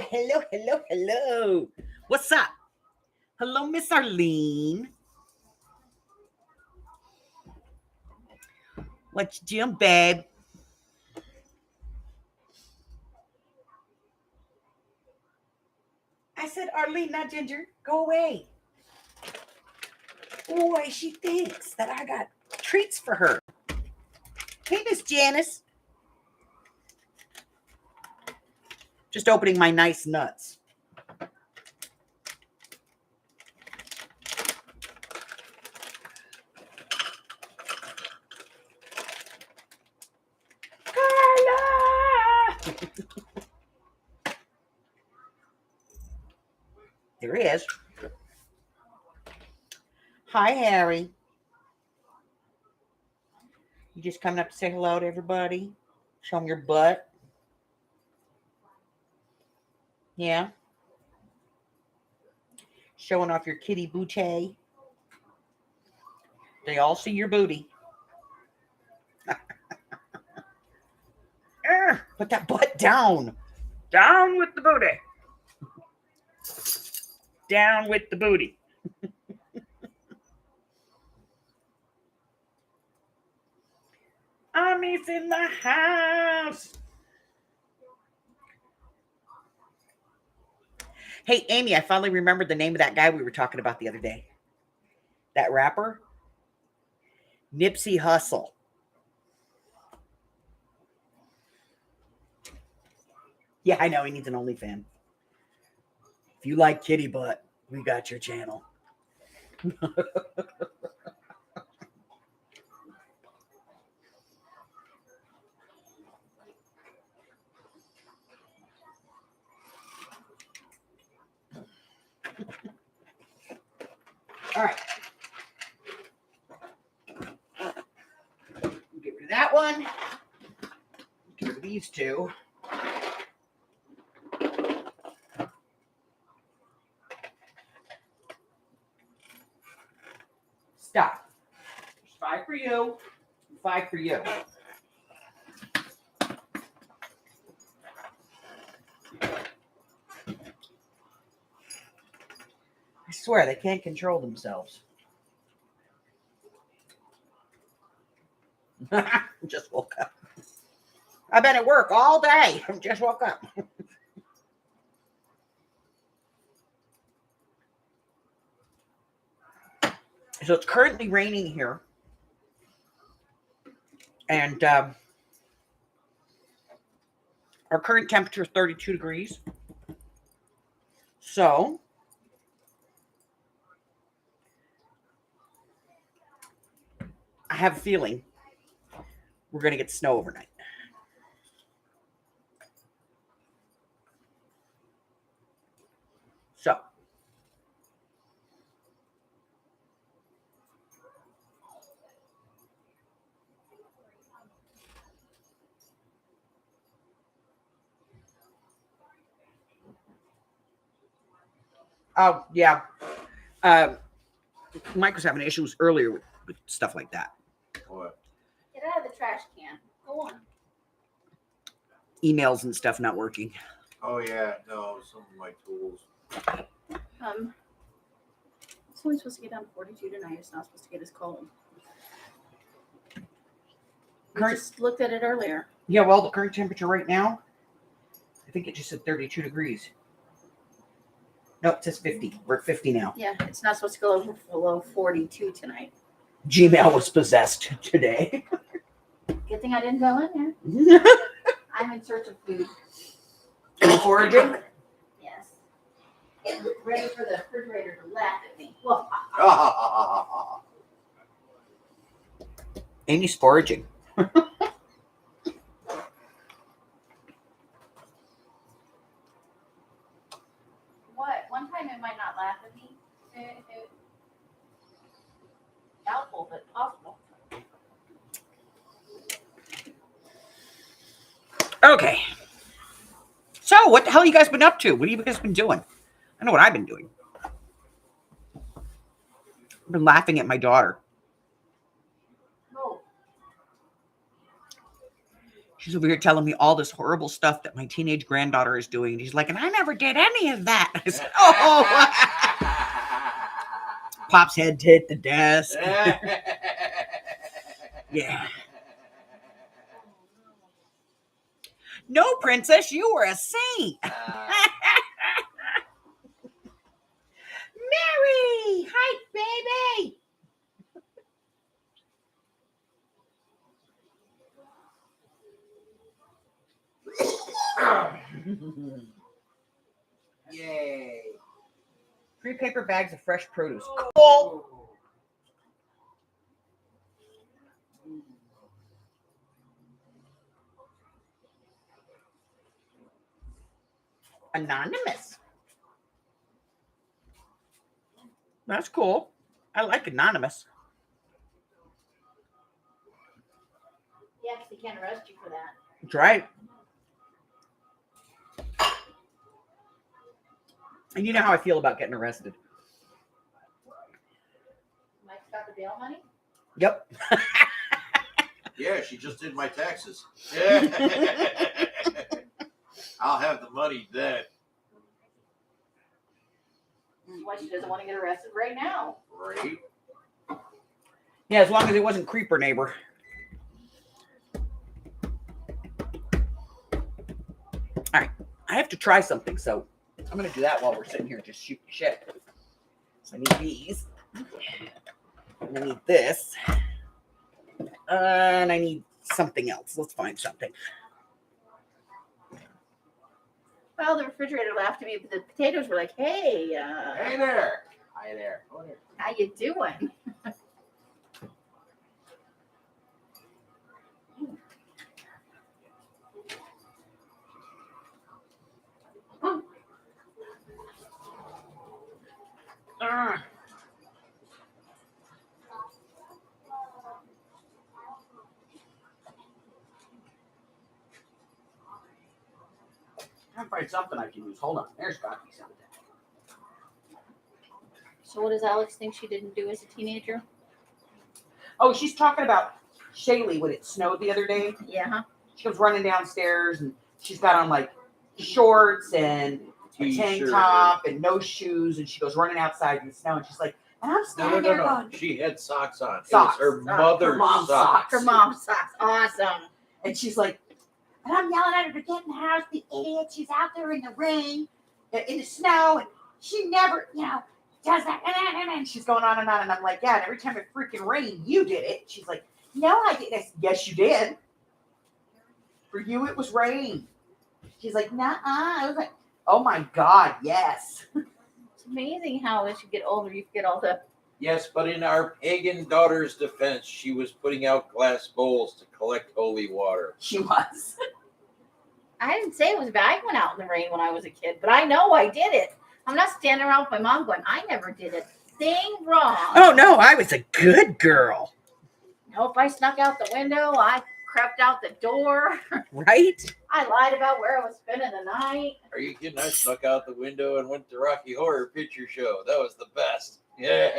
Hello. What's up? Hello, Miss Arlene. What you doing, babe? I said, Arlene, not Ginger. Go away. Boy, she thinks that I got treats for her. Hey, Miss Janice. Just opening my nice nuts. Carla! There he is. Hi, Harry. You just coming up to say hello to everybody? Show them your butt? Yeah? Showing off your kitty booty? They all see your booty. Put that butt down. Down with the booty. Down with the booty. Ammy's in the house. Hey, Amy, I finally remembered the name of that guy we were talking about the other day. That rapper. Nipsey Hussle. Yeah, I know. He needs an OnlyFans. If you like kitty butt, we got your channel. All right. Get rid of that one. Get rid of these two. Stop. There's 5 for you, 5 for you. I swear they can't control themselves. Just woke up. I've been at work all day. Just woke up. So it's currently raining here. And our current temperature is 32 degrees. So I have a feeling we're going to get snow overnight. So oh, yeah. Mike was having issues earlier with stuff like that. What? Get out of the trash can. Go on. Emails and stuff not working. Oh yeah, no, some of my tools. It's only supposed to get down to 42 tonight. It's not supposed to get as cold. I just looked at it earlier. Yeah, well, the current temperature right now, I think it just said 32 degrees. No, it says 50. We're at 50 now. Yeah, it's not supposed to go below 42 tonight. Gmail was possessed today. Good thing I didn't go in there. I'm in search of food. Foraging? Yes. I'm ready for the refrigerator to laugh at me. Amy's foraging. What? One time it might not laugh at me. Doubtful, but possible. Okay. So, what the hell you guys been up to? What have you guys been doing? I know what I've been doing. I've been laughing at my daughter. Oh. She's over here telling me all this horrible stuff that my teenage granddaughter is doing. She's like, and I never did any of that. I said, oh. Pop's head hit the desk. Yeah. No, princess, you were a saint. Mary! Hi, baby! Yay. 3 paper bags of fresh produce. Cool. Anonymous. That's cool. I like anonymous. Yeah, because they can't arrest you for that. That's right. And you know how I feel about getting arrested. Mike's got the bail money? Yep. Yeah, she just did my taxes. I'll have the money then. That's why she doesn't want to get arrested right now. Right? Yeah, as long as it wasn't creeper neighbor. All right. I have to try something, so I'm going to do that while we're sitting here just shooting shit. So I need these. And I need this. And I need something else. Let's find something. Well, the refrigerator laughed at me, but the potatoes were like, hey, Hey there. Hi there. Go there. how you doing? I can find something I can use. Hold on. There's got to be something. So what does Alex think she didn't do as a teenager? Oh, she's talking about Shaylee when it snowed the other day. Yeah, huh? She comes running downstairs and she's got on like shorts and a tank T-shirt. top and no shoes, and she goes running outside in the snow, and she's like, and I'm No, standing there no. going, She had socks on. Socks. It was her Socks. mother's Her mom's socks. Her mom's socks. Awesome. and she's like, and I'm yelling at her to get in the house, the idiot. She's out there in the rain, in the snow, and she never, does that. And she's going on, and I'm like, yeah, and every time it freaking rained, you did it. She's like, no, I didn't. I said, yes, you did. For you, it was rain. She's like, nah. I was like, oh my God, yes. It's amazing how as you get older, you get all the. Yes, but in our pagan daughter's defense, she was putting out glass bowls to collect holy water. She was. I didn't say it was bad. I went out in the rain when I was a kid, but I know I did it. I'm not standing around with my mom going, I never did a thing wrong. Oh, no, I was a good girl. No, if I snuck out the window, I crept out the door. Right? I lied about where I was spending the night. Are you kidding? I snuck out the window and went to Rocky Horror Picture Show. That was the best. Yeah.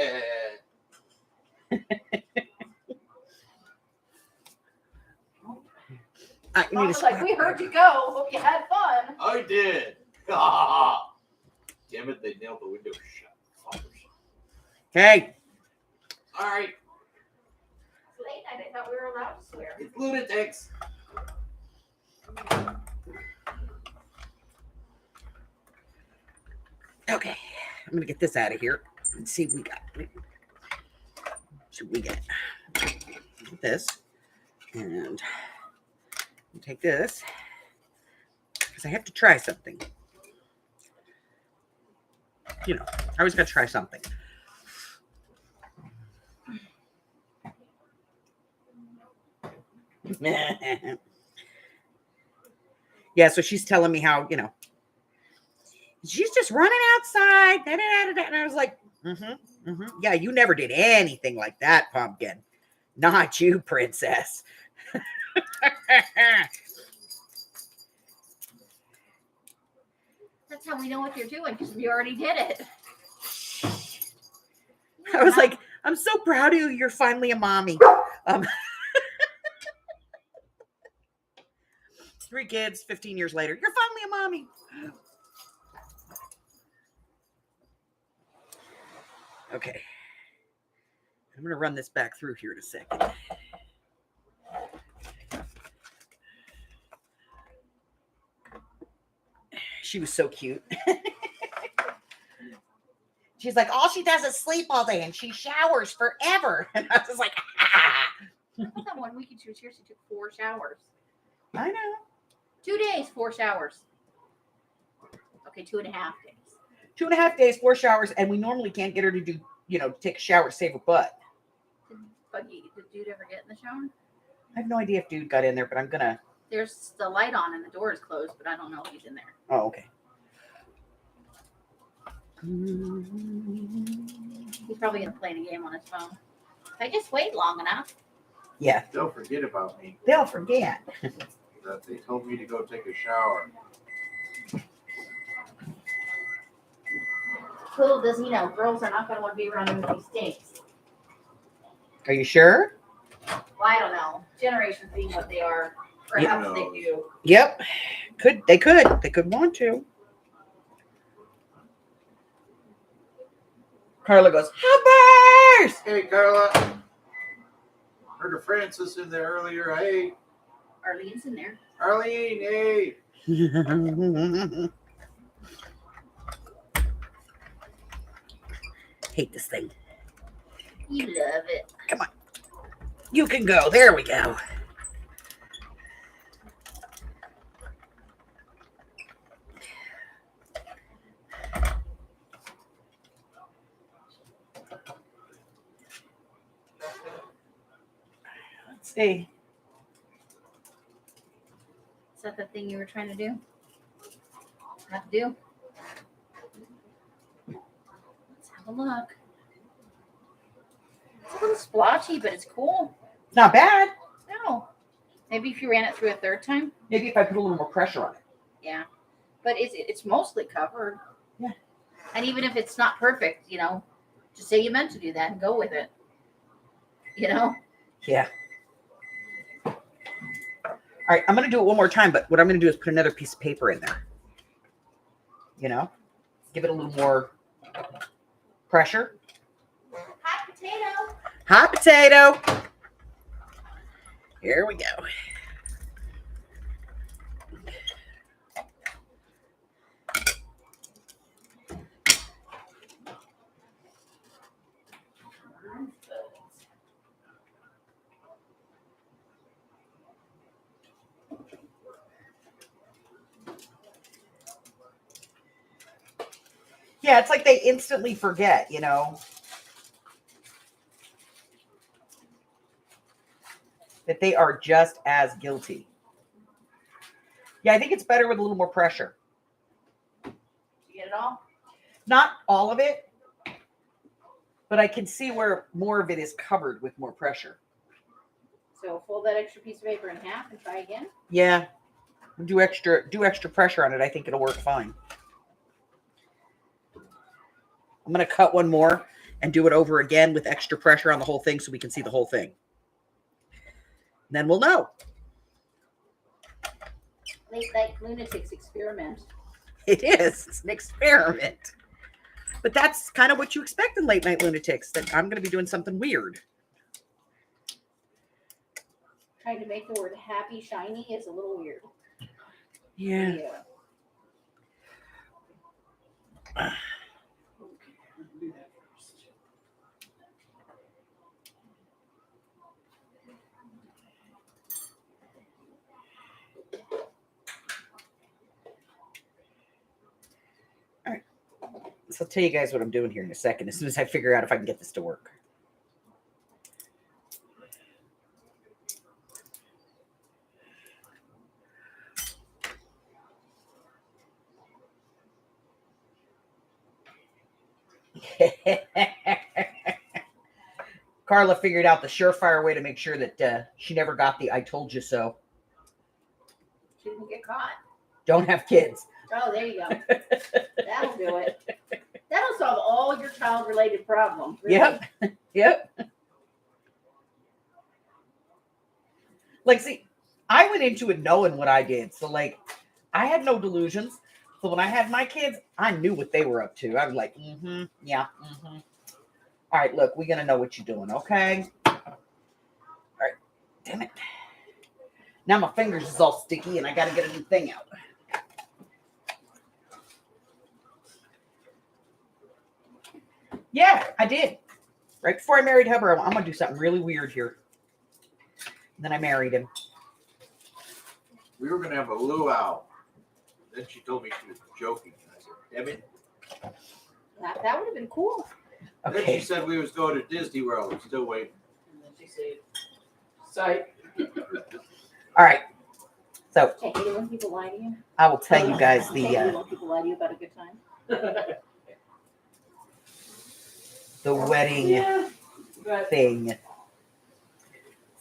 I Mom need was a like, we heard you go. Hope you had fun. I did. Damn it, they nailed the window shut. Okay. All right. It's late night. I thought we were allowed to swear. It's Lunatics. Okay. I'm going to get this out of here. Let's see what we got. Should we get this? And take this. Because I have to try something. I always got to try something. Yeah, so she's telling me how, she's just running outside. And I was like, yeah, you never did anything like that, Pumpkin. Not you, princess. That's how we know what you're doing because we already did it. I was like, I'm so proud of you. You're finally a mommy. 3 kids, 15 years later. You're finally a mommy. Okay. I'm going to run this back through here in a second. She was so cute. She's like, all she does is sleep all day and she showers forever. And I was like, ah. I thought that one weekend she was here, she took 4 showers. I know. 2 days, 4 showers. Okay, 2.5 days. 2.5 days, 4 showers, and we normally can't get her to do, take a shower to save her butt. Did dude ever get in the shower? I have no idea if dude got in there, but I'm gonna. There's the light on and the door is closed, but I don't know if he's in there. Oh, okay. He's probably gonna play the game on his phone. If I just wait long enough. Yeah, Don't forget about me. they'll forget. That they told me to go take a shower. Little does he know, girls are not gonna want to be around him if he stinks. Are you sure? Well, I don't know. Generations being what they are, perhaps they do. Yep. They could want to. Carla goes, Hoppers! Hey, Carla. Heard of Francis in there earlier. Hey, Arlene's in there. Arlene. Hey. Hate this thing. You love it. Come on. You can go. There we go. Let's see. Is that the thing you were trying to do? Have to do? Let's have a look. It's a little splotchy, but it's cool. It's not bad. No. Maybe if you ran it through a third time. Maybe if I put a little more pressure on it. Yeah. But it's mostly covered. Yeah. And even if it's not perfect, just say you meant to do that and go with it. Yeah. All right, I'm going to do it one more time, but what I'm going to do is put another piece of paper in there. Give it a little more pressure. Hot potato. Hot potato. Here we go. Yeah, it's like they instantly forget, that they are just as guilty. Yeah, I think it's better with a little more pressure. You get it all? Not all of it, but I can see where more of it is covered with more pressure. So fold that extra piece of paper in half and try again. Yeah, do extra pressure on it. I think it'll work fine. I'm going to cut one more and do it over again with extra pressure on the whole thing so we can see the whole thing. And then we'll know. Late night lunatics experiment. It is. It's an experiment. But that's kind of what you expect in late night lunatics, that I'm going to be doing something weird. Trying to make the word happy shiny is a little weird. Yeah. All right. So I'll tell you guys what I'm doing here in a second, as soon as I figure out if I can get this to work. Carla figured out the surefire way to make sure that she never got the "I told you so." She didn't get caught. Don't have kids. Oh, there you go. That'll do it. That'll solve all your child-related problems. Really. Yep. Like, see, I went into it knowing what I did. So, like, I had no delusions. So when I had my kids, I knew what they were up to. I was like, yeah, All right, look, we're going to know what you're doing, okay? All right, damn it. Now my fingers is all sticky and I got to get a new thing out. Yeah, I did. Right before I married Hubbard, I'm going to do something really weird here. And then I married him. We were going to have a luau. Then she told me she was joking. I said, damn it. That would have been cool. Then Okay. she said we was going to Disney World. We're still waiting. And then she said, "Sight." All right. So Okay, hate it when people lie to you. I will tell you guys Okay, hate it the when people lie to you about a good time. wedding Yeah, but thing.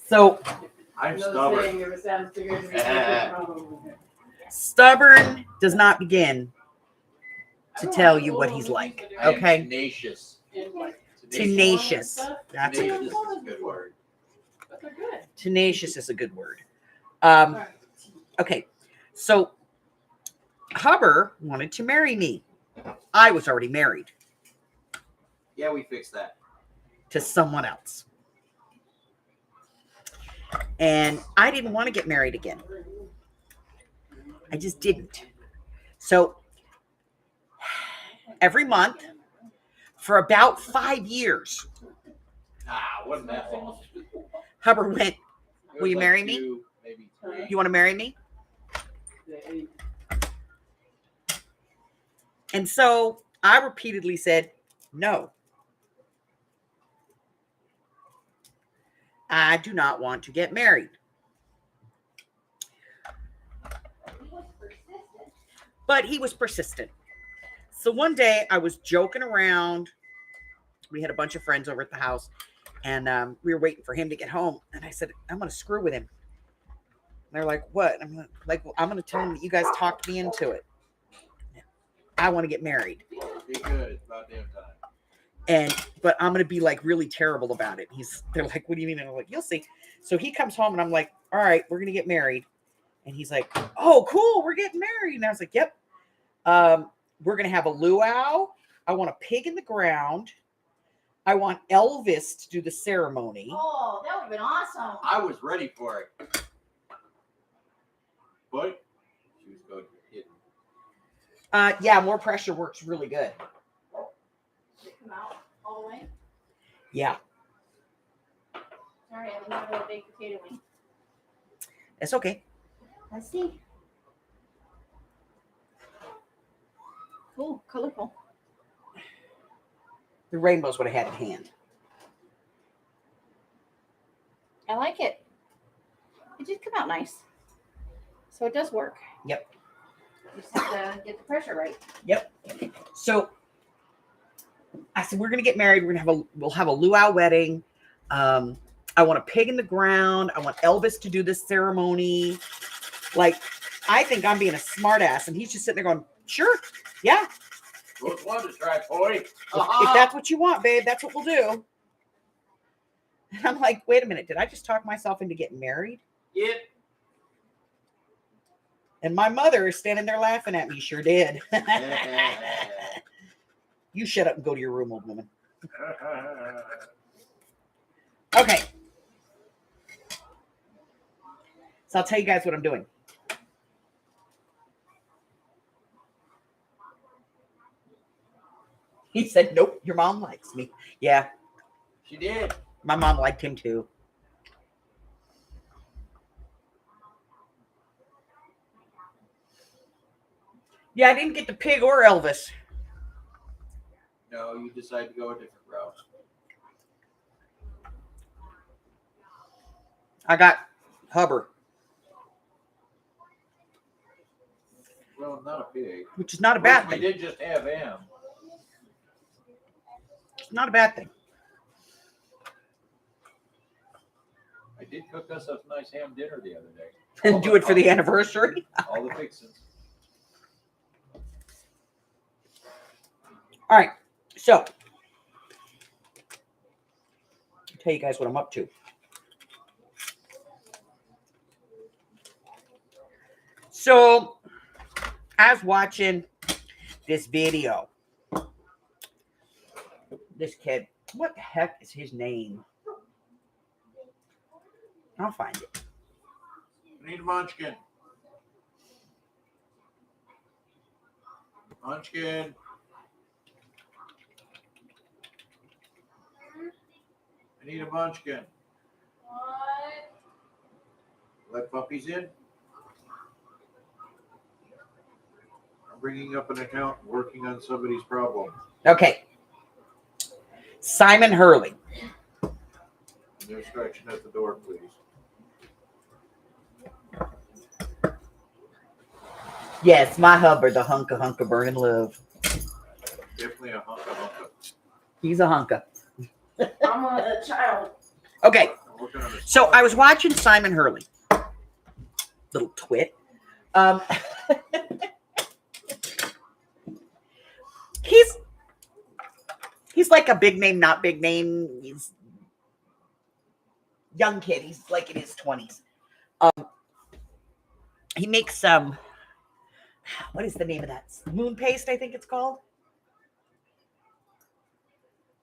So I'm no stubborn. saying if it sounds bigger to me, it's probably. stubborn does not begin I to don't tell like you old what he's movies, like. but they're I am Okay. tenacious. in, like, Tenacious. stuff, That's a Tenacious good, is a good word. but they're good. tenacious is a good word. Alright. Okay. So Hubbard wanted to marry me. I was already married Yeah, we fixed that. to someone else. And I didn't want to get married again. I just didn't. So every month for about 5 years, Wasn't that long? Hubbard went, It Will was you like marry me? 2, maybe 3. you want to marry me? They ate. And so I repeatedly said, no. I do not want to get married. But he was persistent. So one day I was joking around. We had a bunch of friends over at the house, and we were waiting for him to get home. And I said, I'm going to screw with him. And they're like, what? I'm like, well, I'm going to tell him that you guys talked me into it. I want to get married. Be good. It's about damn time. But I'm going to be like really terrible about it. They're like, what do you mean? And I'm like, you'll see. So he comes home and I'm like, all right, we're going to get married. And he's like, oh, cool. We're getting married. And I was like, yep. We're going to have a luau. I want a pig in the ground. I want Elvis to do the ceremony. Oh, that would have been awesome. I was ready for it. But she was going to hit me. Yeah, more pressure works really good. Did it come out all the way? Yeah, Sorry, I didn't have a baked potato wing. it's okay. Let's see. Cool, colorful. The rainbow's what I had at hand. I like it. It did come out nice. So it does work. Yep. You just have to get the pressure right. Yep. So I said, we're going to get married. We'll have a luau wedding. I want a pig in the ground. I want Elvis to do this ceremony. Like, I think I'm being a smart ass. And he's just sitting there going, sure. Yeah. What's one to try, boy? If that's what you want, babe, that's what we'll do. And I'm like, wait a minute. Did I just talk myself into getting married? Yeah. And my mother is standing there laughing at me. Sure did. You shut up and go to your room, old woman. Okay. So I'll tell you guys what I'm doing. He said, nope, your mom likes me. Yeah, She did. my mom liked him too. Yeah, I didn't get the pig or Elvis. No, you decided to go a different route. I got Hubbard, Well, not a pig. which is not a bad We thing. did just have ham. It's not a bad thing. I did cook us a nice ham dinner the other day. And do it for the anniversary. All the fixings. All right. So, I'll tell you guys what I'm up to. So I was watching this video. This kid, what the heck is his name? I'll find it. I need a munchkin. Munchkin. I need a munchkin. What? Let puppies in. I'm bringing up an account and working on somebody's problem. Okay. Simon Hurley. No scratching at the door, please. Yes, my Hubbard, the hunka burning love. Definitely a hunka. He's a hunka. I'm a child. Okay. I'm working on a So I was watching Simon Hurley. Little twit. He's like a big name, not big name. He's young kid. He's like in his 20s. He makes what is the name of that? Moon paste, I think it's called.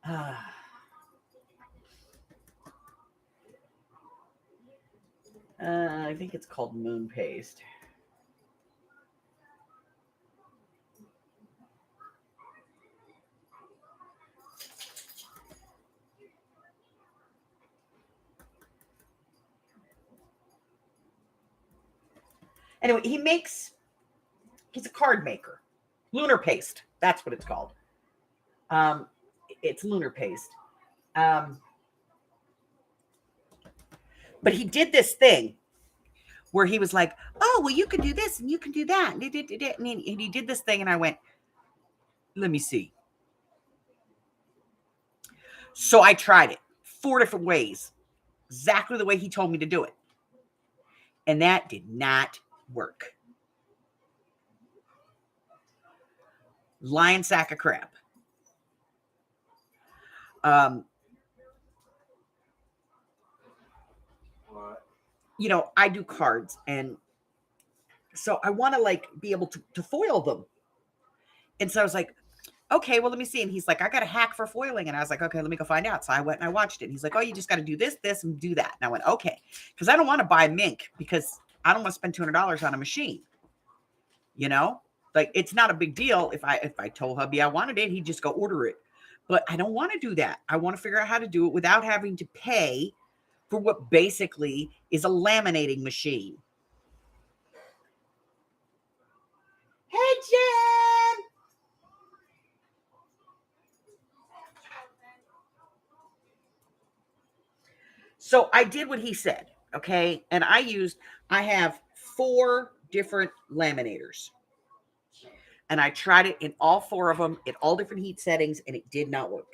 I think it's called moon paste. Anyway, he's a card maker. Lunar paste. That's what it's called. It's lunar paste. But he did this thing where he was like, oh, well, you can do this and you can do that. And he did this thing and I went, let me see. So I tried it 4 different ways, exactly the way he told me to do it. And that did not work. Lion sack of crap. What? You know, I do cards, and so I want to like be able to foil them. And so I was like, okay, well, let me see. And he's like, I got a hack for foiling. And I was like, okay, let me go find out. So I went and I watched it. And he's like, oh, you just got to do this, this, and do that. And I went, okay. Because I don't want to buy mink because I don't want to spend $200 on a machine. You know, like it's not a big deal. If I told hubby I wanted it, he'd just go order it. But I don't want to do that. I want to figure out how to do it without having to pay for what basically is a laminating machine. Hey, Jen. So I did what he said, okay? And I have 4 different laminators. And I tried it in all 4 of them at all different heat settings, and it did not work.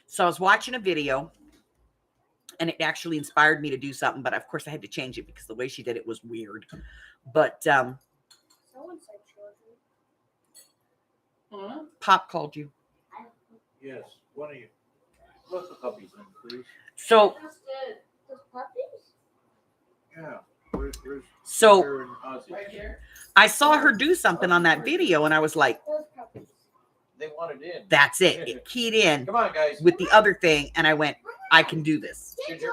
So I was watching a video, and it actually inspired me to do something, but of course I had to change it because the way she did it was weird. But Someone said children. Huh? Pop called you. Yes, one of you. Let the puppies in, please. So Just did. Those puppies? Yeah. Where's So- Peter and Ozzy? Right here. I saw her do something on that video, and I was like, Those puppies. They want it in. that's it. It keyed in Come on, guys. with the other thing, and I went, I can do this. Ginger.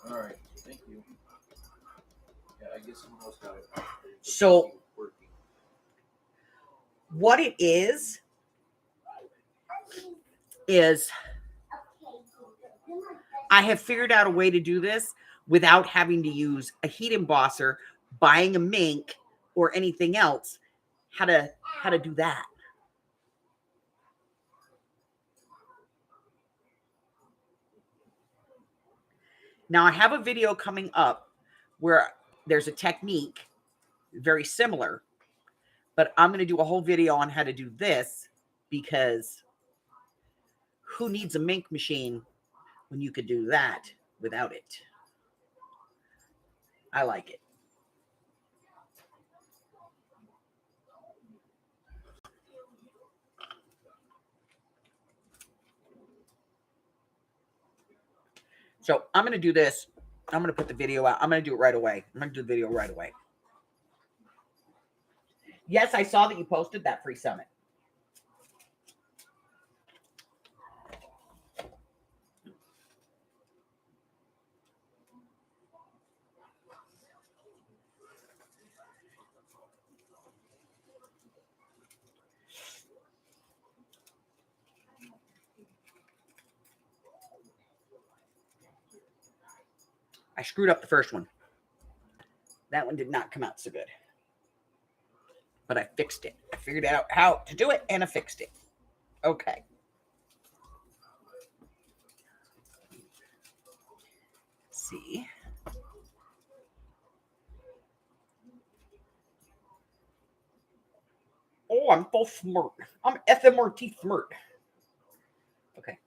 All right. Thank you. Yeah, I guess someone else got it. So- Working. What it is I have figured out a way to do this without having to use a heat embosser, buying a mink, or anything else. How to do that. Now I have a video coming up where there's a technique very similar, but I'm going to do a whole video on how to do this because who needs a mink machine when you could do that without it? I like it. So I'm going to do this. I'm going to put the video out. I'm going to do it right away. I'm going to do the video right away. Yes, I saw that you posted that free summit. I screwed up the first one. That one did not come out so good. But I fixed it. I figured out how to do it, and I fixed it. Okay. Let's see. Oh, I'm full smart. I'm FMRT smart. Okay.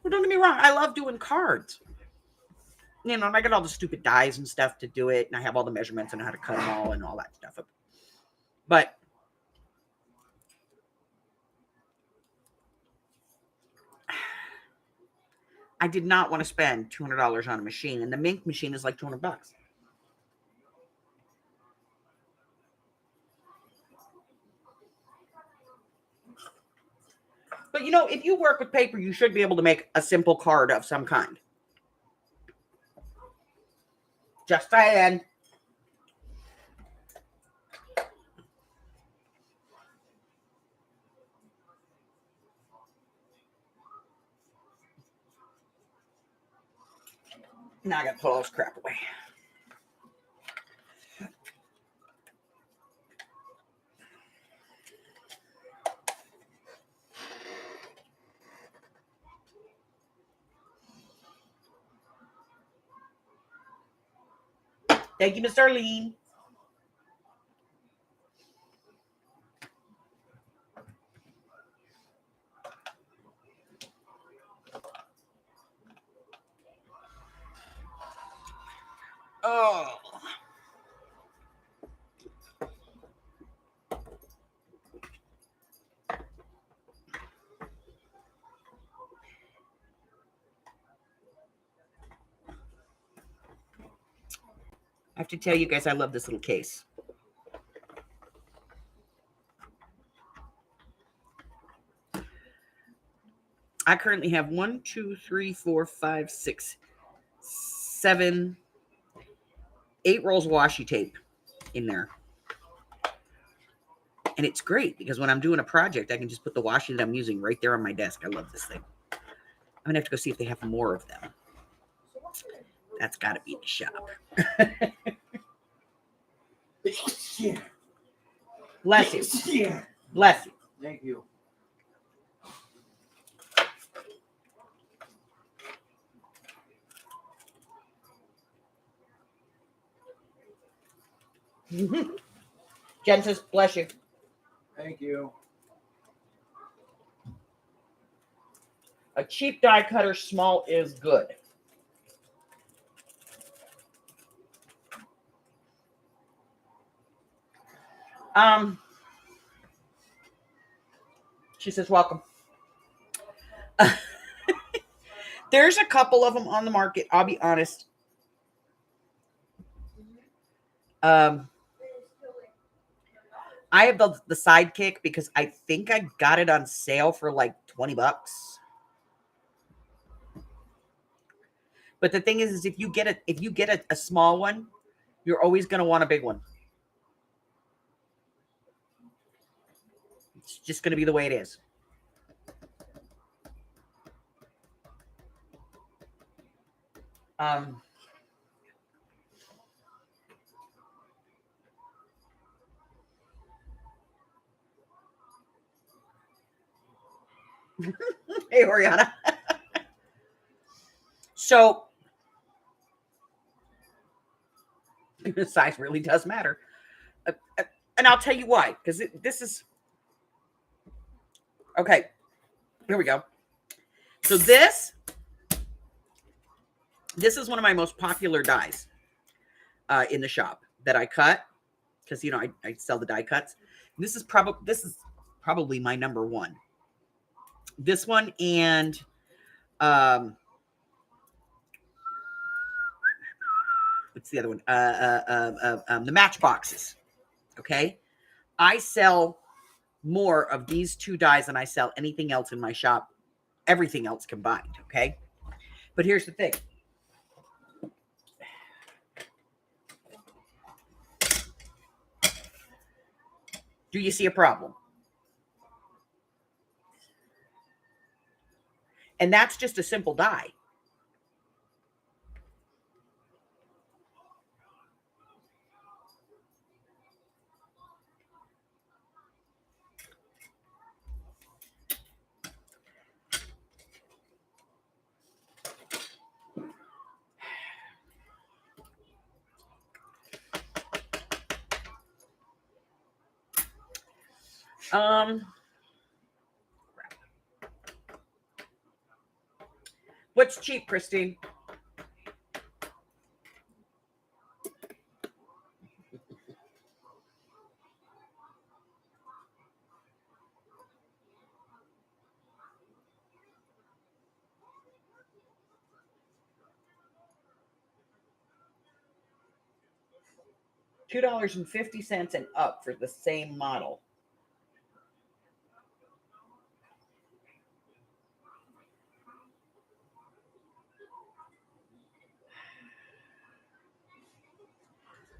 Well, don't get me wrong. I love doing cards. You know, and I got all the stupid dies and stuff to do it, and I have all the measurements and how to cut them all and all that stuff. But I did not want to spend $200 on a machine, and the Mink machine is like $200. But you know, if you work with paper, you should be able to make a simple card of some kind. Just saying. Now I got to put all this crap away. Thank you, Miss Arlene. Oh. I have to tell you guys, I love this little case. I currently have 1, 2, 3, 4, 5, 6, 7, 8 rolls of washi tape in there. And it's great because when I'm doing a project, I can just put the washi that I'm using right there on my desk. I love this thing. I'm going to have to go see if they have more of them. That's got to be in the shop. Bless you. Bless you. Thank you. Jen says, bless you. Thank you. A cheap die cutter small is good. She says, welcome. There's a couple of them on the market. I'll be honest. I have the Sidekick because I think I got it on sale for like $20. But the thing is if you get a small one, you're always going to want a big one. It's just going to be the way it is. Hey, Oriana. So, the size really does matter. And I'll tell you why. Because this is... Okay. Here we go. So this is one of my most popular dies in the shop that I cut. Because, you know, I sell the die cuts. This is probably probably my number one. This one and what's the other one? The matchboxes. Okay. I sell more of these two dyes than I sell anything else in my shop, everything else combined. Okay. But here's the thing. Do you see a problem? And that's just a simple dye. What's cheap, Christine? $2.50 and up for the same model.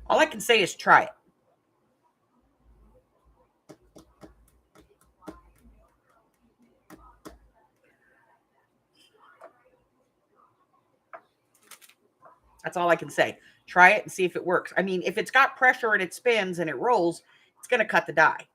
All I can say is try it. That's all I can say. Try it and see if it works. I mean, if it's got pressure and it spins and it rolls, it's going to cut the dye.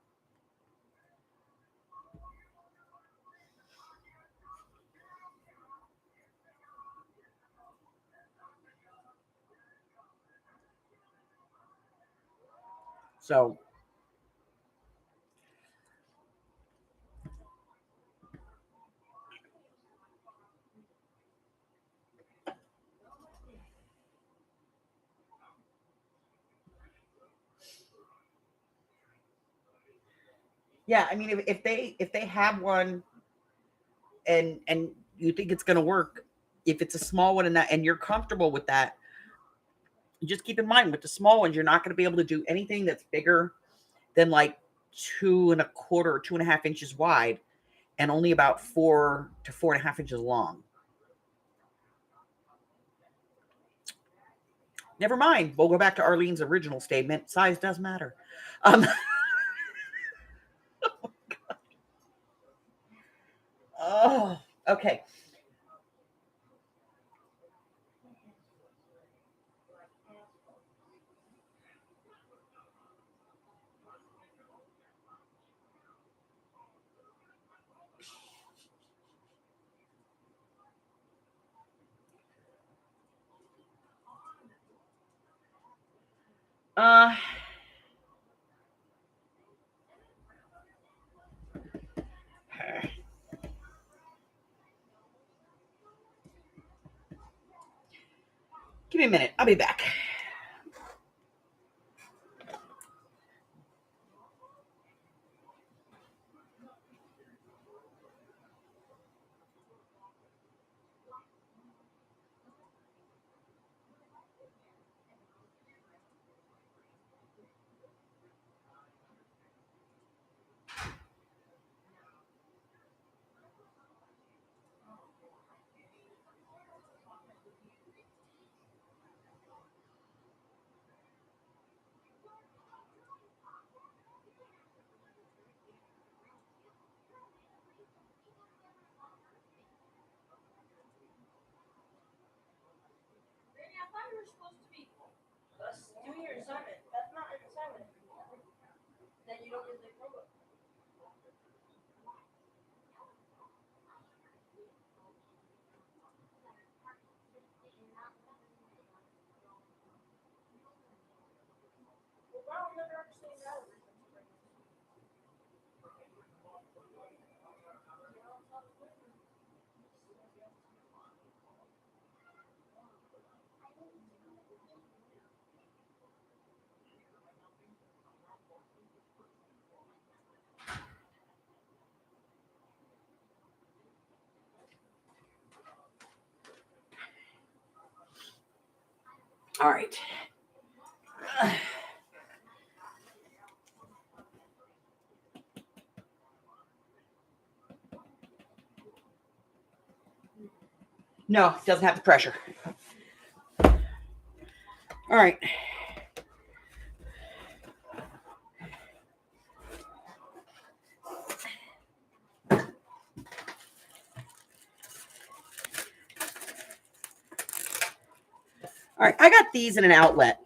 So yeah, I mean, if they have one and you think it's going to work, if it's a small one and you're comfortable with that, just keep in mind with the small ones, you're not going to be able to do anything that's bigger than like 2.25 or 2.5 inches wide and only about 4 to 4.5 inches long. Never mind. We'll go back to Arlene's original statement. Size does matter. Oh, okay. Give me a minute. I'll be back. I thought you were supposed to be doing your assignment. That's not an assignment. Then you don't get the Chromebook. Well, I'll never understand that. All right. No, it doesn't have the pressure. All right. All right, I got these in an outlet.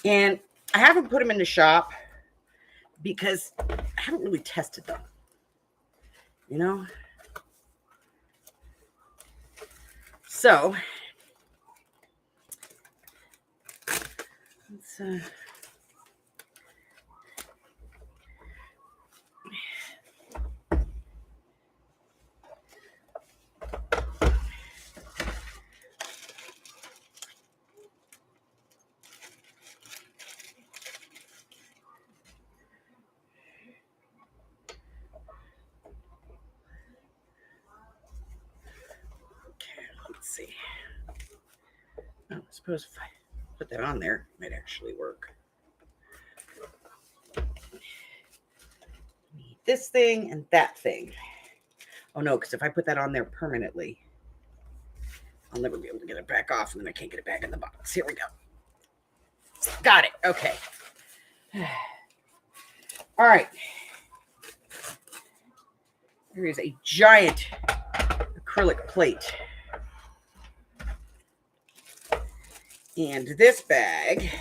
And I haven't put them in the shop because I haven't really tested them. You know? So, let's see. Oh, I suppose if I put that on there, it might actually work. Need this thing and that thing. Oh no, because if I put that on there permanently, I'll never be able to get it back off, and then I can't get it back in the box. Here we go. Got it. Okay. All right. Here is a giant acrylic plate. And this bag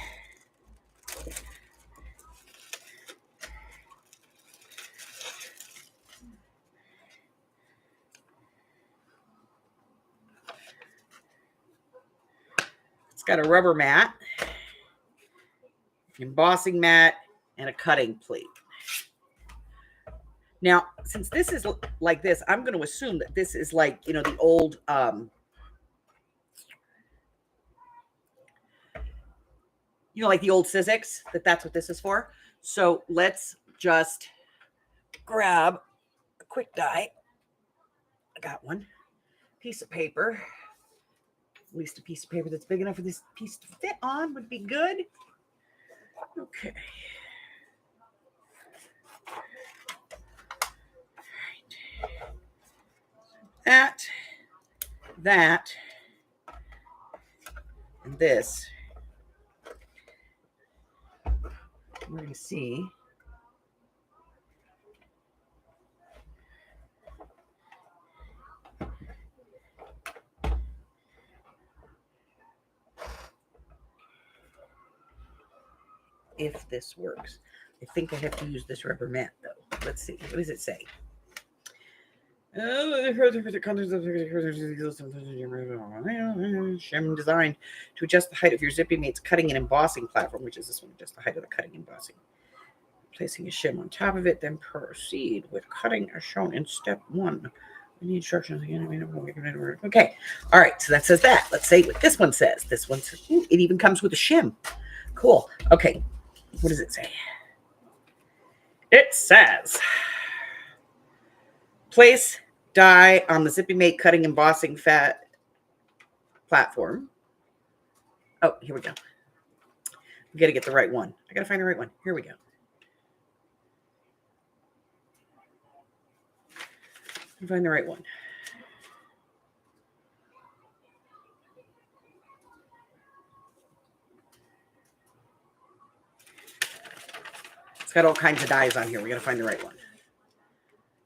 it's got a rubber mat, embossing mat, and a cutting plate. Now, since this is like this, I'm going to assume that this is like, you know, the old you know, like the old Sizzix, that's what this is for. So let's just grab a quick die. I got one piece of paper. At least a piece of paper that's big enough for this piece to fit on would be good. Okay. That, and this. We're going to see. If this works. I think I have to use this rubber mat though. Let's see. What does it say? Shim designed to adjust the height of your zippy mate's cutting and embossing platform, which is this one, just the height of the cutting and embossing. Placing a shim on top of it, then proceed with cutting as shown in step 1. We need instructions. Okay. All right. So that says that. Let's see what this one says. This one says, ooh, it even comes with a shim. Cool. Okay. What does it say? It says, place die on the Zippy Mate cutting embossing fat platform. Oh, here we go. We got to get the right one. I got to find the right one. Here we go. Find the right one. It's got all kinds of dies on here. We got to find the right one.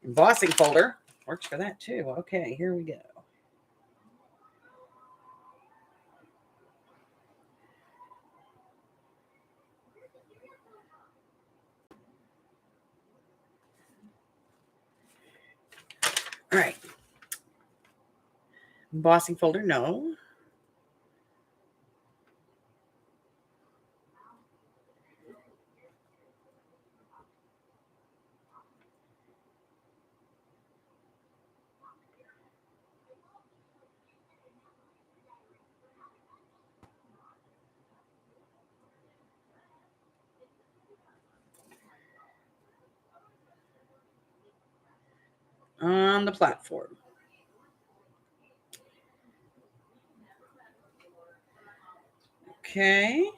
Embossing folder works for that too. Okay, here we go. All right. Embossing folder, no. On the platform. Okay.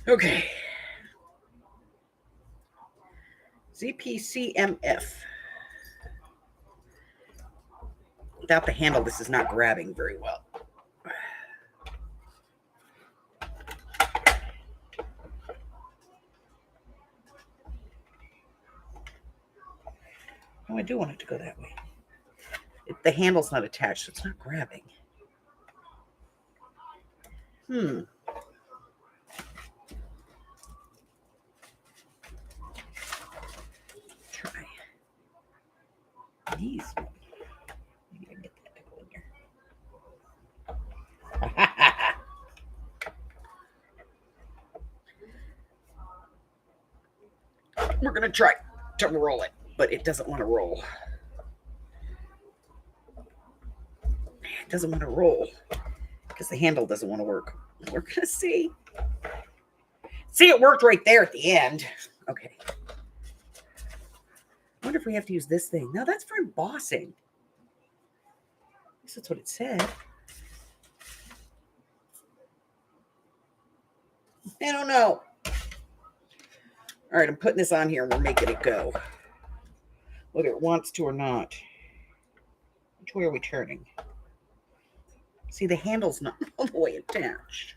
Okay. ZPCMF. Without the handle, this is not grabbing very well. Oh, I do want it to go that way. The handle's not attached, so it's not grabbing. Try these. Maybe I can get that to go in there. We're gonna try to roll it, but it doesn't want to roll. It doesn't want to roll because the handle doesn't want to work. We're gonna see. See, it worked right there at the end. Okay. I wonder if we have to use this thing. No, that's for embossing. At least that's what it said. I don't know. All right, I'm putting this on here and we're making it go. Whether it wants to or not. Which way are we turning? See, the handle's not all the way attached.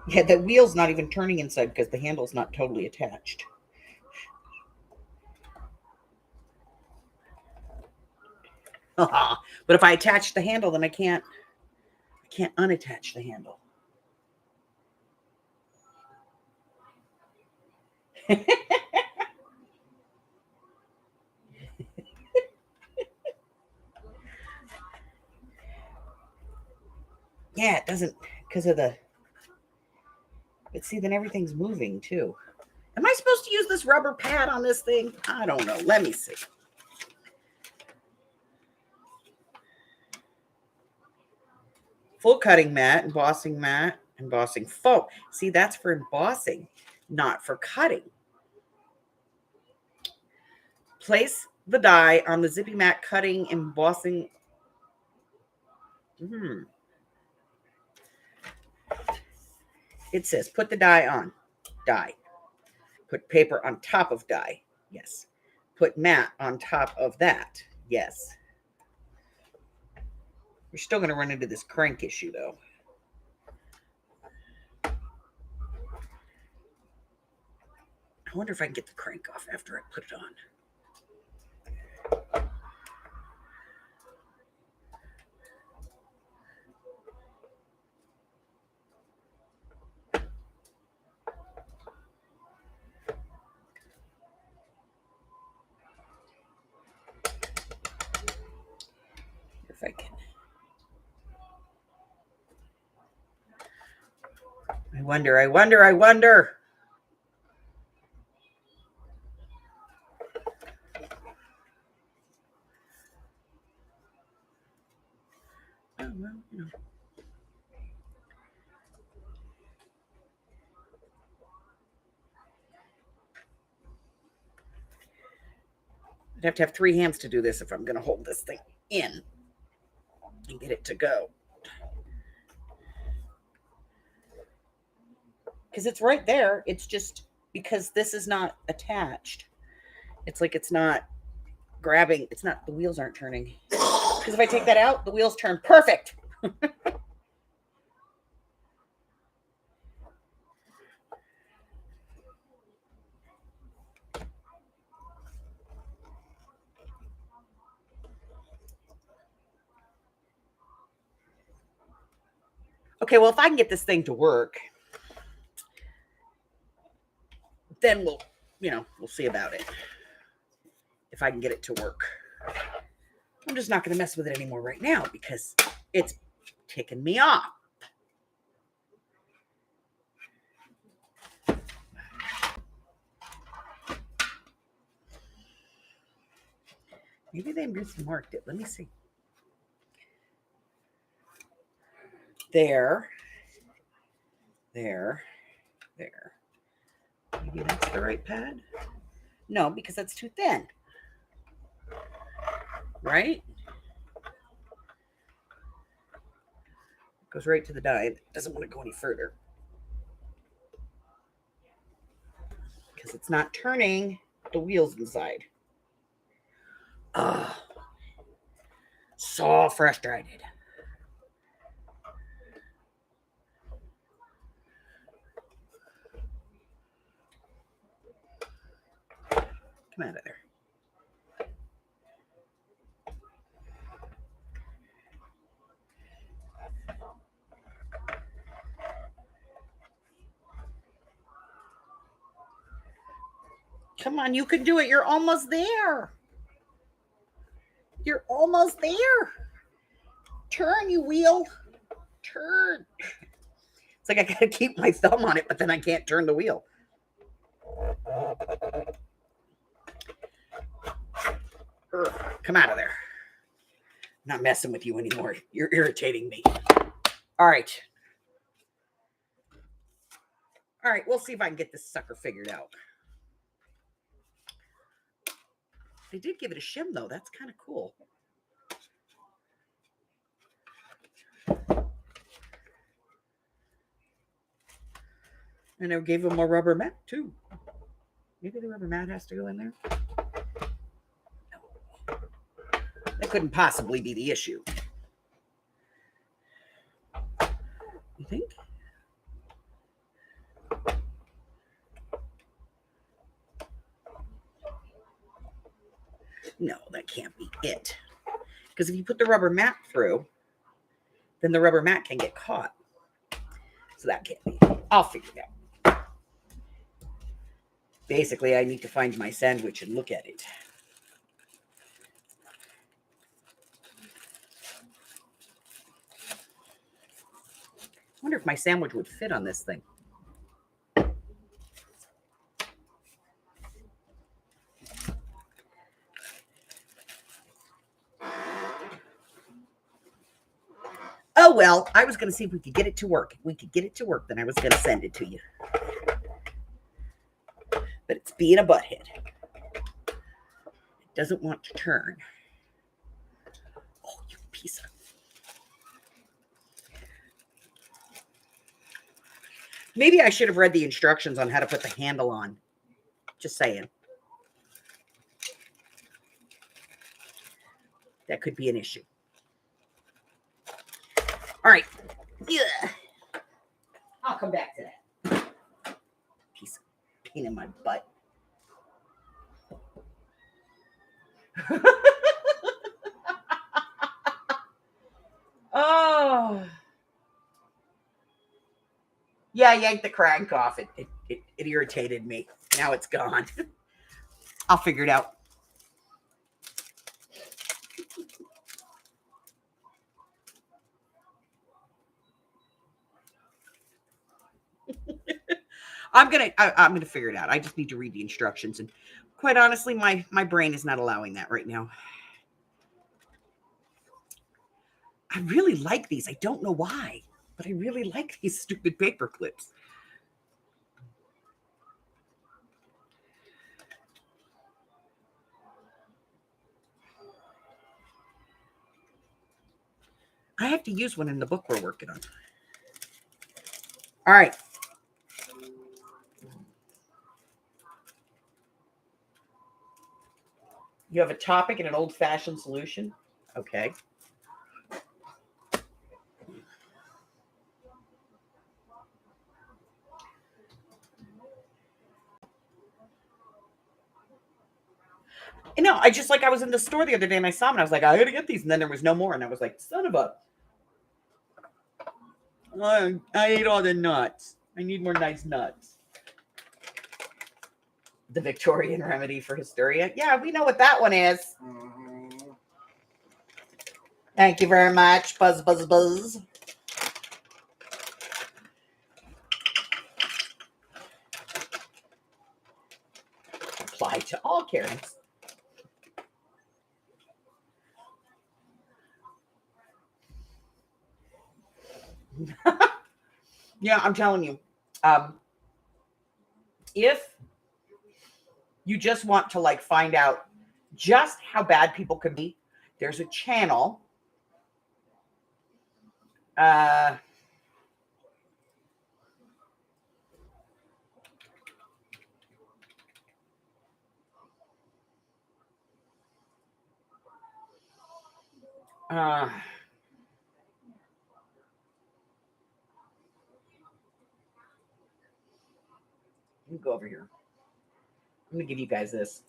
Yeah, the wheel's not even turning inside because the handle's not totally attached. But if I attach the handle, then I can't unattach the handle. Yeah, it doesn't because of the. But see, then everything's moving too. Am I supposed to use this rubber pad on this thing? I don't know. Let me see. Full cutting mat, embossing foam. See, that's for embossing, not for cutting. Place the die on the zippy mat cutting, embossing. It says put the die on. Die. Put paper on top of die. Yes. Put mat on top of that. Yes. We're still going to run into this crank issue, though. I wonder if I can get the crank off after I put it on. If I can. I wonder. Oh, well, you know. I'd have to have 3 hands to do this if I'm going to hold this thing in and get it to go. Because it's right there. It's just because this is not attached. It's like it's not grabbing. It's not, the wheels aren't turning. Because if I take that out, the wheels turn perfect. Okay, well, if I can get this thing to work, then we'll see about it. If I can get it to work. I'm just not going to mess with it anymore right now because it's ticking me off. Maybe they mismarked it. Let me see. There. Maybe that's the right pad. No, because that's too thin. Right? Goes right to the die. It doesn't want to go any further. Because it's not turning the wheels inside. Oh, so frustrated. Come out of there. Come on, you can do it. You're almost there. You're almost there. Turn, you wheel. Turn. It's like I gotta keep my thumb on it, but then I can't turn the wheel. Come out of there. I'm not messing with you anymore. You're irritating me. All right. All right, we'll see if I can get this sucker figured out. They did give it a shim, though. That's kind of cool. And they gave them a rubber mat, too. Maybe the rubber mat has to go in there? No. That couldn't possibly be the issue. You think? No, that can't be it. Because if you put the rubber mat through, then the rubber mat can get caught. So that can't be. I'll figure it out. Basically, I need to find my sandwich and look at it. I wonder if my sandwich would fit on this thing. Oh, well, I was going to see if we could get it to work. If we could get it to work, then I was going to send it to you. But it's being a butthead. It doesn't want to turn. Oh, you piece of... Maybe I should have read the instructions on how to put the handle on. Just saying. That could be an issue. All right. Yeah. I'll come back to that. Piece of pain in my butt. Oh. Yeah, I yanked the crank off. It irritated me. Now it's gone. I'll figure it out. I'm gonna figure it out. I just need to read the instructions, and quite honestly, my brain is not allowing that right now. I really like these. I don't know why, but I really like these stupid paper clips. I have to use one in the book we're working on. All right. You have a topic and an old-fashioned solution? Okay. You know, I was in the store the other day and I saw them and I was like, I gotta get these. And then there was no more. And I was like, son of a. I ate all the nuts. I need more nice nuts. The Victorian remedy for hysteria. Yeah, we know what that one is. Thank you very much. Buzz, buzz, buzz. Apply to all Karens. Yeah, I'm telling you. If you just want to like find out just how bad people can be, there's a channel. Let me go over here. I'm going to give you guys this.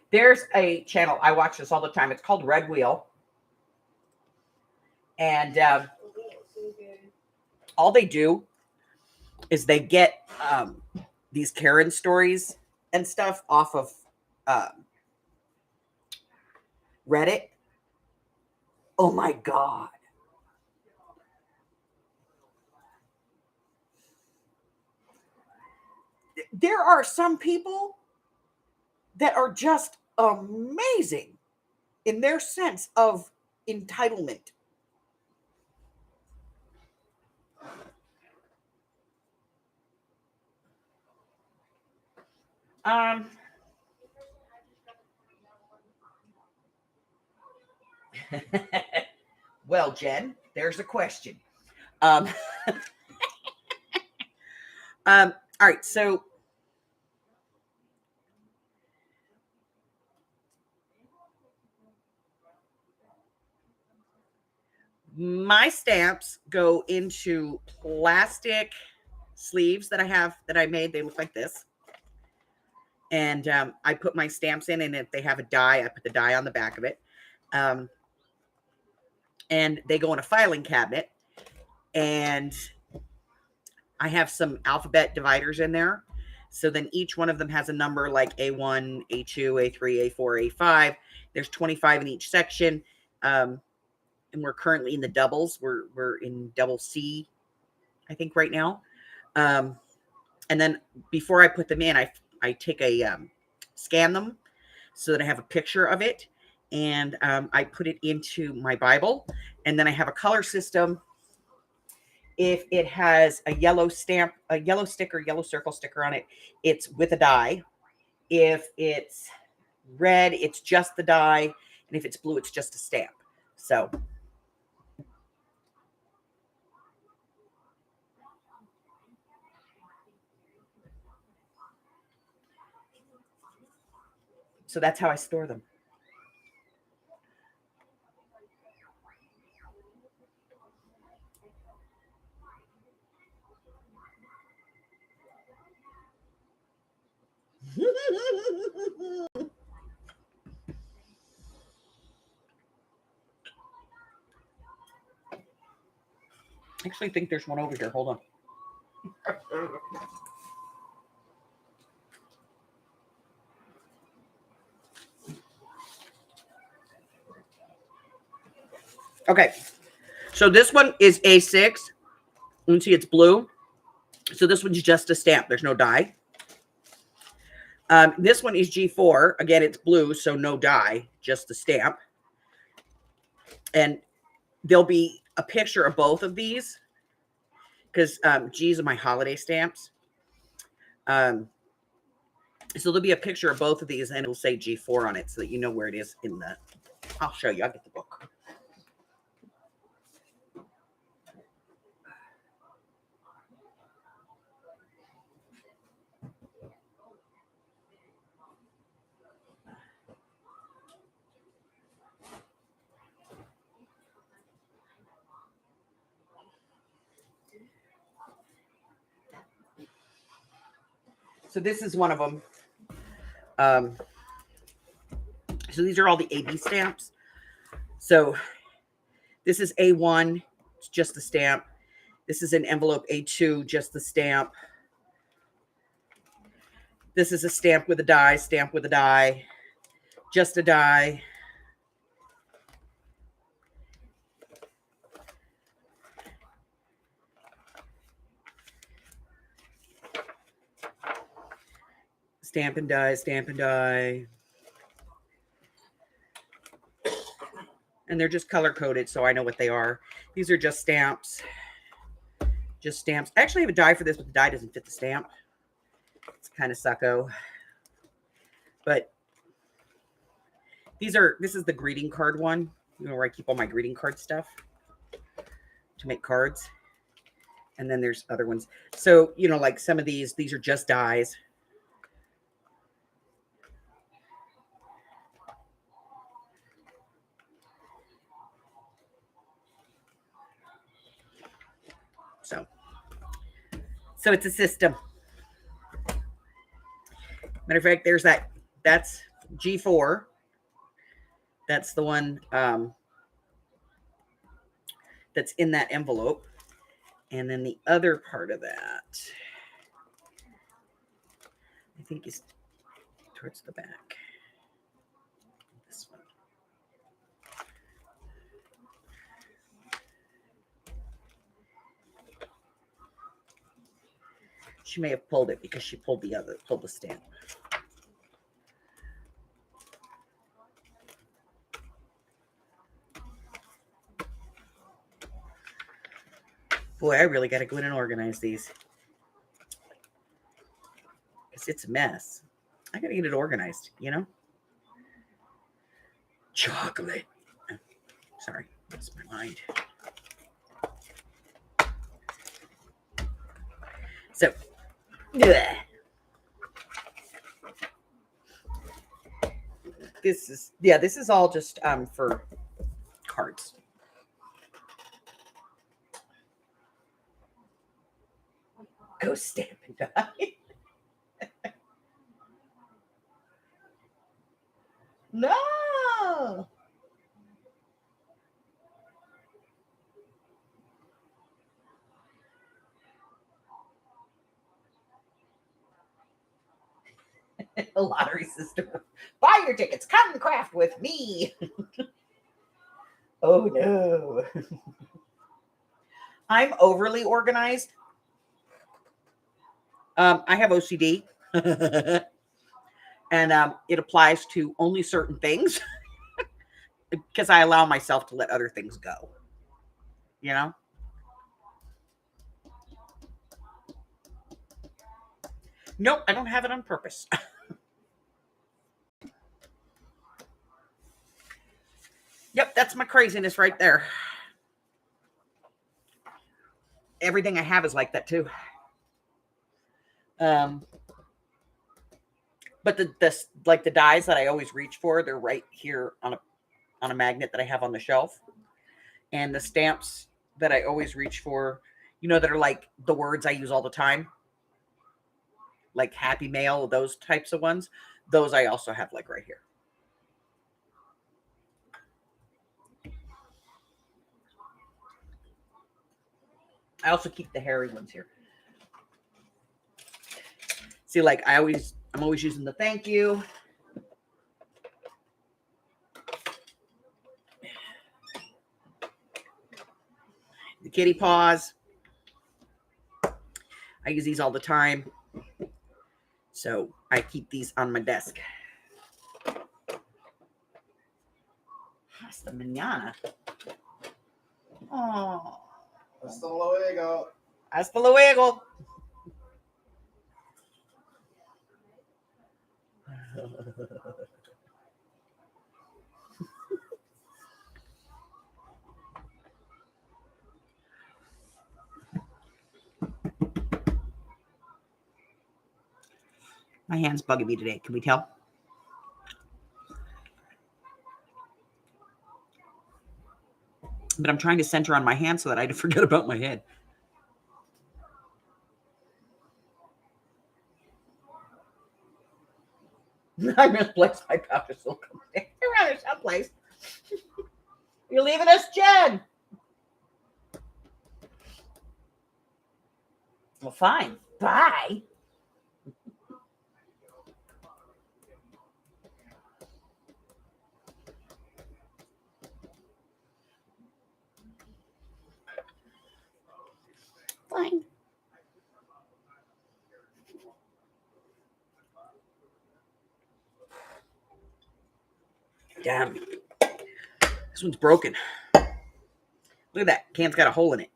There's a channel. I watch this all the time. It's called Red Wheel. And all they do is they get these Karen stories and stuff off of Reddit. Oh my God. There are some people that are just amazing in their sense of entitlement. Well, Jen, there's a question. All right, so my stamps go into plastic sleeves that I have that I made. They look like this. And I put my stamps in, and if they have a die, I put the die on the back of it. And they go in a filing cabinet. And I have some alphabet dividers in there. So then each one of them has a number like A1, A2, A3, A4, A5. There's 25 in each section. And we're currently in the doubles. We're in double C, I think, right now. And then before I put them in, I take a scan them so that I have a picture of it. And I put it into my Bible. And then I have a color system. If it has a yellow stamp, a yellow sticker, yellow circle sticker on it, it's with a die. If it's red, it's just the die. And if it's blue, it's just a stamp. So that's how I store them. I actually think there's one over here. Hold on. Okay. So this one is A6. You can see it's blue. So this one's just a stamp. There's no die. This one is G4. Again, it's blue, so no die, just the stamp. And there'll be a picture of both of these because G's are my holiday stamps. So there'll be a picture of both of these, and it'll say G4 on it so that you know where it is in the. I'll show you. I'll get the book. So this is one of them. So these are all the AB stamps. So this is A1, it's just the stamp. This is an envelope A2, just the stamp. This is a stamp with a die, just a die. Stamp and die, stamp and die. And they're just color coded, so I know what they are. These are just stamps. Just stamps. I actually have a die for this, but the die doesn't fit the stamp. It's kind of sucko. But this is the greeting card one, you know, where I keep all my greeting card stuff to make cards. And then there's other ones. So, you know, like some of these are just dies. So it's a system. Matter of fact, there's that's G4. That's the one that's in that envelope. And then the other part of that, I think, is towards the back. This one. She may have pulled it because she pulled the stamp. Boy, I really got to go in and organize these. Because it's a mess. I got to get it organized, you know? Chocolate. Sorry, that's my mind. So, yeah. This is all just for cards. Go stamp and die. No. A lottery system. Buy your tickets. Come and craft with me. Oh no. I'm overly organized. I have OCD. And it applies to only certain things because I allow myself to let other things go. You know? Nope, I don't have it on purpose. Yep, that's my craziness right there. Everything I have is like that too. But the dies that I always reach for, they're right here on a magnet that I have on the shelf. And the stamps that I always reach for, you know, that are like the words I use all the time, like Happy Mail, those types of ones, those I also have like right here. I also keep the hairy ones here. See, like I'm always using the thank you. The kitty paws. I use these all the time. So I keep these on my desk. Hasta mañana. Oh. Hasta luego. Hasta luego. My hand's bugging me today. Can we tell? But I'm trying to center on my hand so that I don't forget about my head. I misplaced my powder silicone. They're around there someplace. You're leaving us, Jen. Well, fine. Bye. Fine. Damn. This one's broken. Look at that. Can's got a hole in it.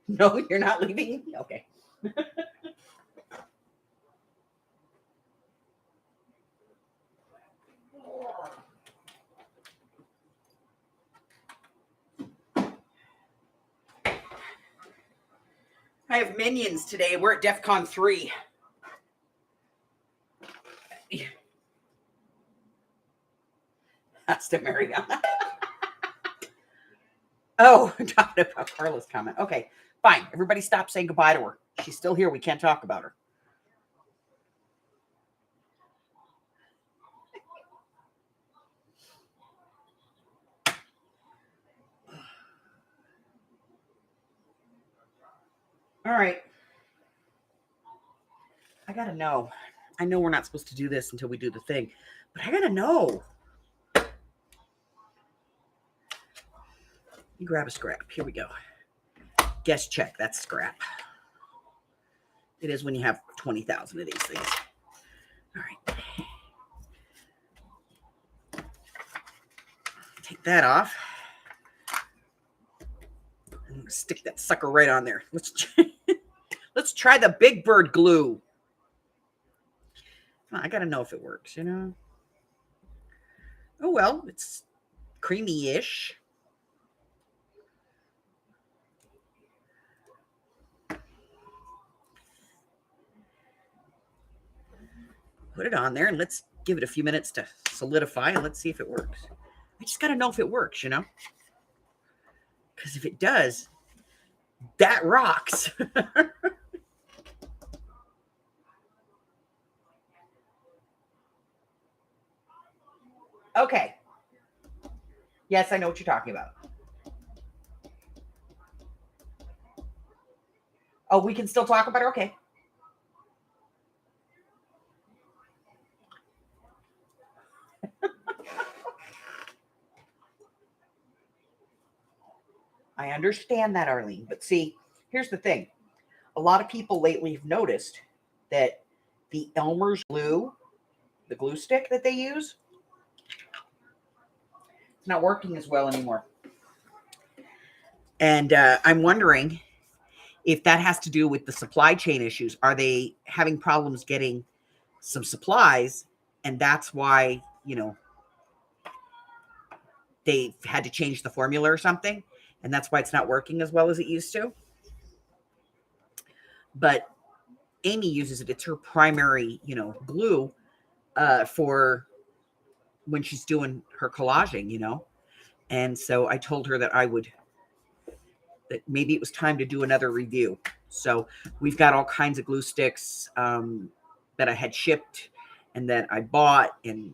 No, you're not leaving? Okay. I have minions today. We're at DEF CON 3. That's to Mariana. Oh, talking about Carla's comment. Okay, fine. Everybody stop saying goodbye to her. She's still here. We can't talk about her. All right. I got to know. I know we're not supposed to do this until we do the thing, but I got to know. You grab a scrap. Here we go. Guess check. That's scrap. It is when you have 20,000 of these things. All right. Take that off. I'm gonna stick that sucker right on there. Let's try the Big Bird glue. I gotta know if it works, you know. Oh well, it's creamy-ish. Put it on there and let's give it a few minutes to solidify and let's see if it works. I just gotta know if it works, you know. Because if it does, that rocks. Okay. Yes, I know what you're talking about. Oh, we can still talk about it? Okay. I understand that, Arlene. But see, here's the thing. A lot of people lately have noticed that the Elmer's glue, the glue stick that they use, it's not working as well anymore. And I'm wondering if that has to do with the supply chain issues. Are they having problems getting some supplies? And that's why, you know, they've had to change the formula or something. And that's why it's not working as well as it used to. But Amy uses it. It's her primary, you know, glue for when she's doing her collaging, you know. And so I told her that that maybe it was time to do another review. So we've got all kinds of glue sticks that I had shipped and that I bought. And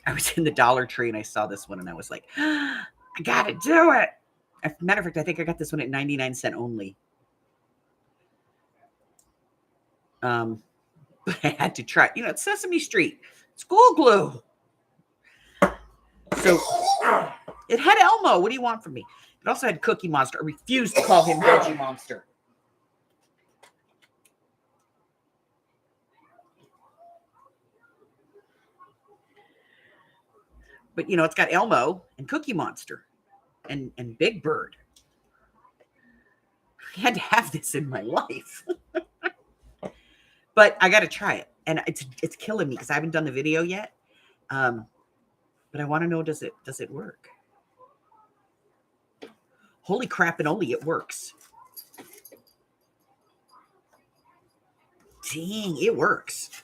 I was in the Dollar Tree and I saw this one and I was like, I got to do it. As a matter of fact, I think I got this one at 99 cents only. But I had to try, you know, it's Sesame Street, school glue. So it had Elmo. What do you want from me? It also had Cookie Monster. I refused to call him Veggie Monster. But, you know, it's got Elmo and Cookie Monster and Big Bird. I had to have this in my life. But I got to try it. And it's killing me because I haven't done the video yet. But I want to know, does it work? Holy crap, and only it works. Dang, it works.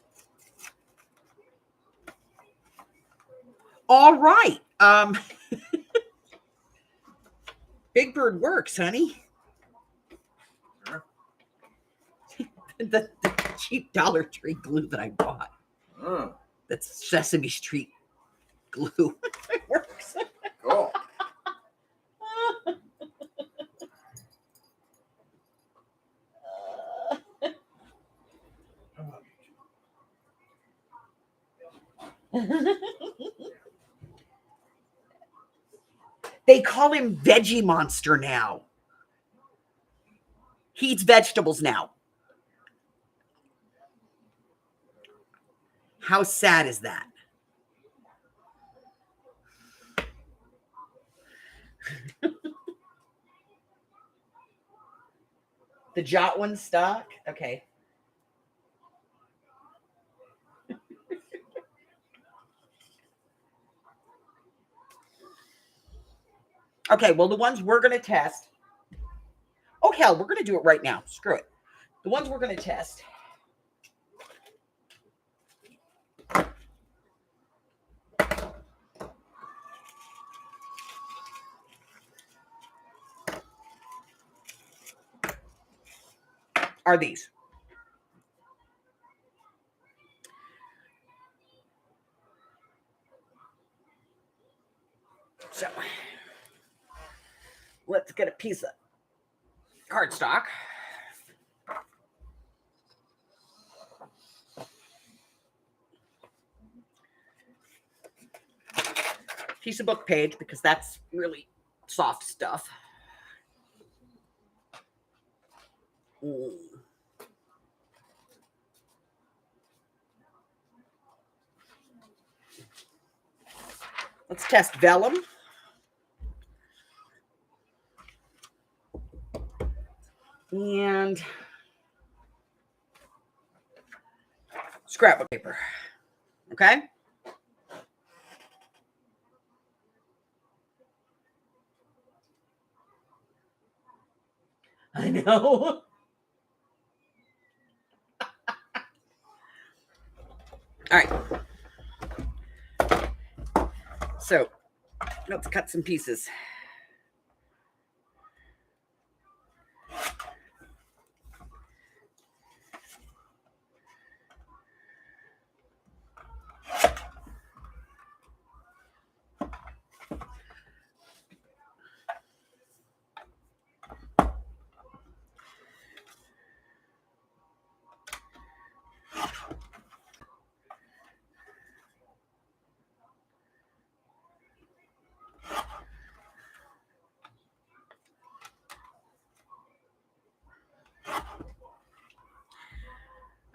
All right. Big Bird works, honey. The cheap Dollar Tree glue that I bought. Mm, That's Sesame Street glue. It works. cool. They call him Veggie Monster now. He eats vegetables now. How sad is that? The Jot one stock? Okay. Okay, well, the ones we're going to test. Oh, hell, we're going to do it right now. Screw it. The ones we're going to test. Are these. So, let's get a piece of cardstock. Piece of book page, because that's really soft stuff. Mm. Let's test vellum. And scrapbook paper. Okay? I know. All right. So let's cut some pieces.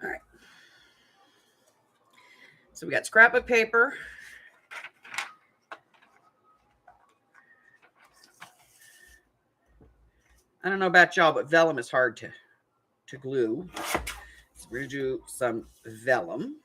All right. So we got scrapbook paper. I don't know about y'all, but vellum is hard to glue. So we're going to do some vellum.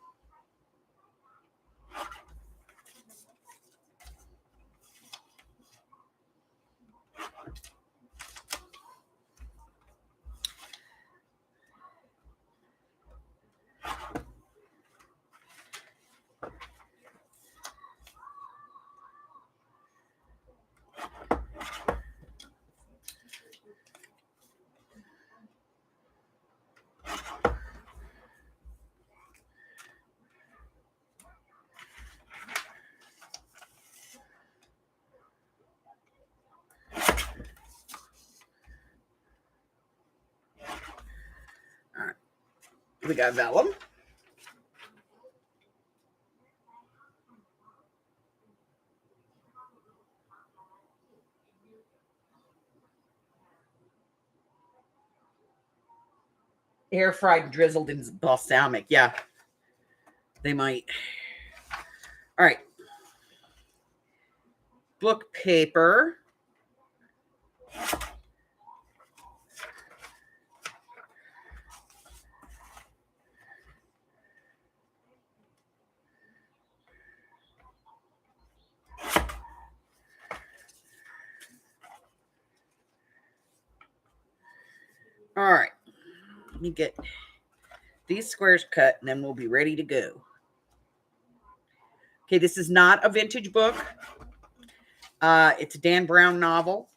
All right. We got vellum. Air fried, drizzled in balsamic. Yeah, they might. All right. Book paper. All right. Let me get these squares cut, and then we'll be ready to go. Okay, this is not a vintage book. It's a Dan Brown novel,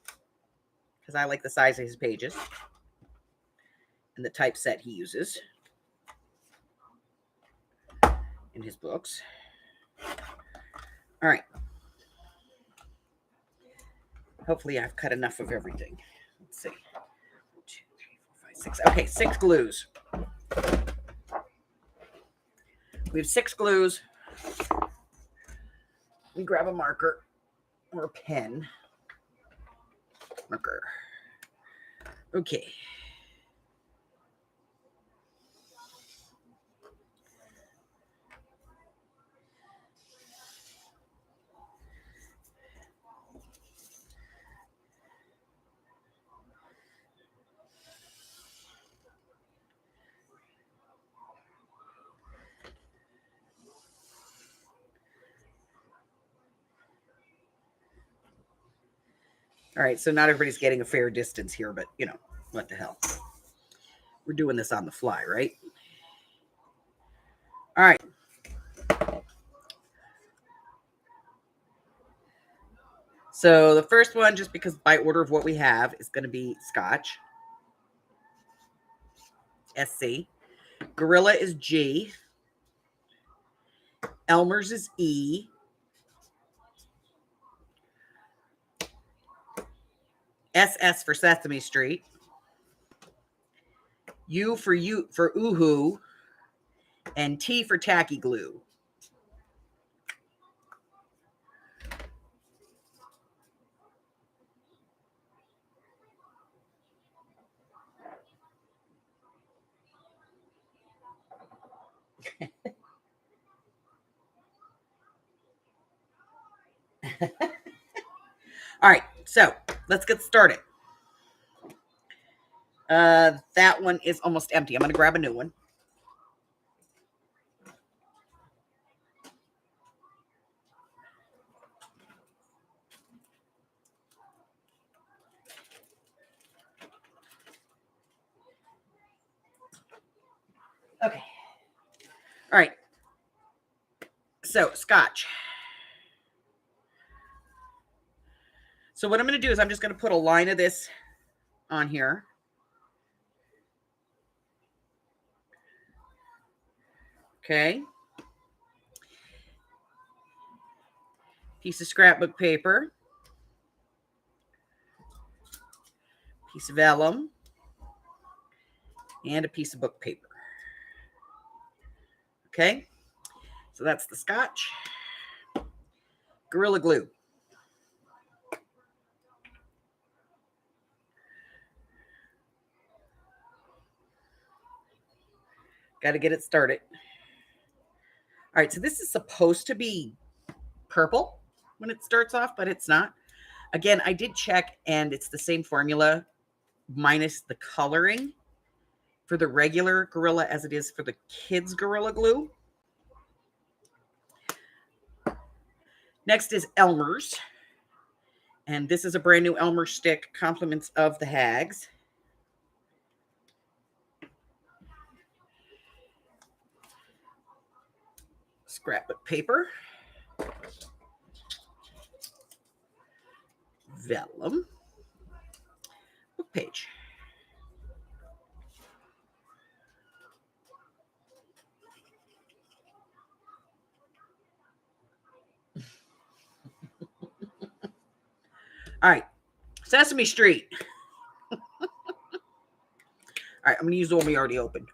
because I like the size of his pages and the typeset he uses. in his books. All right. Hopefully I've cut enough of everything. Let's see. 1, 2, 3, 4, 5, 6. Okay, 6 glues. We have 6 glues. We grab a marker or a pen. Marker. Okay. All right, so not everybody's getting a fair distance here, but you know, what the hell. We're doing this on the fly, right? All right. So the first one, just because by order of what we have, is going to be Scotch. SC. Gorilla is G. Elmer's is E. SS for Sesame Street. U for Uhu. And T for Tacky Glue. All right, so let's get started. That one is almost empty. I'm going to grab a new one. Okay. All right. So, Scotch. So what I'm going to do is I'm just going to put a line of this on here. Okay. Piece of scrapbook paper. Piece of vellum. And a piece of book paper. Okay. So that's the Scotch. Gorilla Glue. Got to get it started. All right, so this is supposed to be purple when it starts off, but it's not. Again, I did check, and it's the same formula minus the coloring for the regular Gorilla as it is for the kids' Gorilla Glue. Next is Elmer's. And this is a brand new Elmer stick, Compliments of the Hags. Scrapbook paper. Vellum. Book page. All right. Sesame Street. All right, I'm going to use the one we already opened.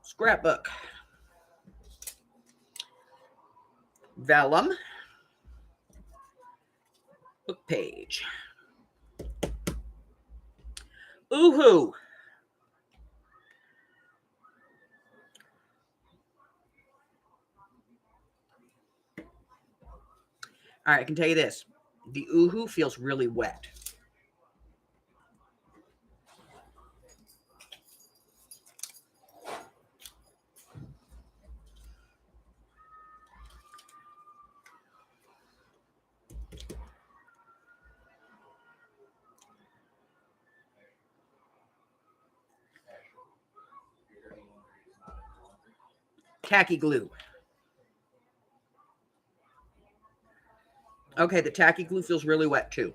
Scrapbook. Vellum. Book page. Oohoo. All right, I can tell you this. The Oohoo feels really wet. Tacky glue. Okay, the tacky glue feels really wet too.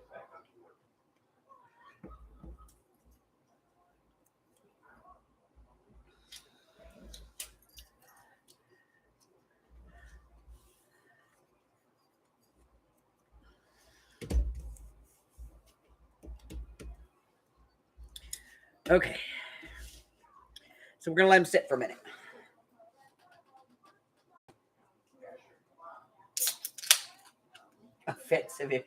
Okay. So we're going to let them sit for a minute. Offensive.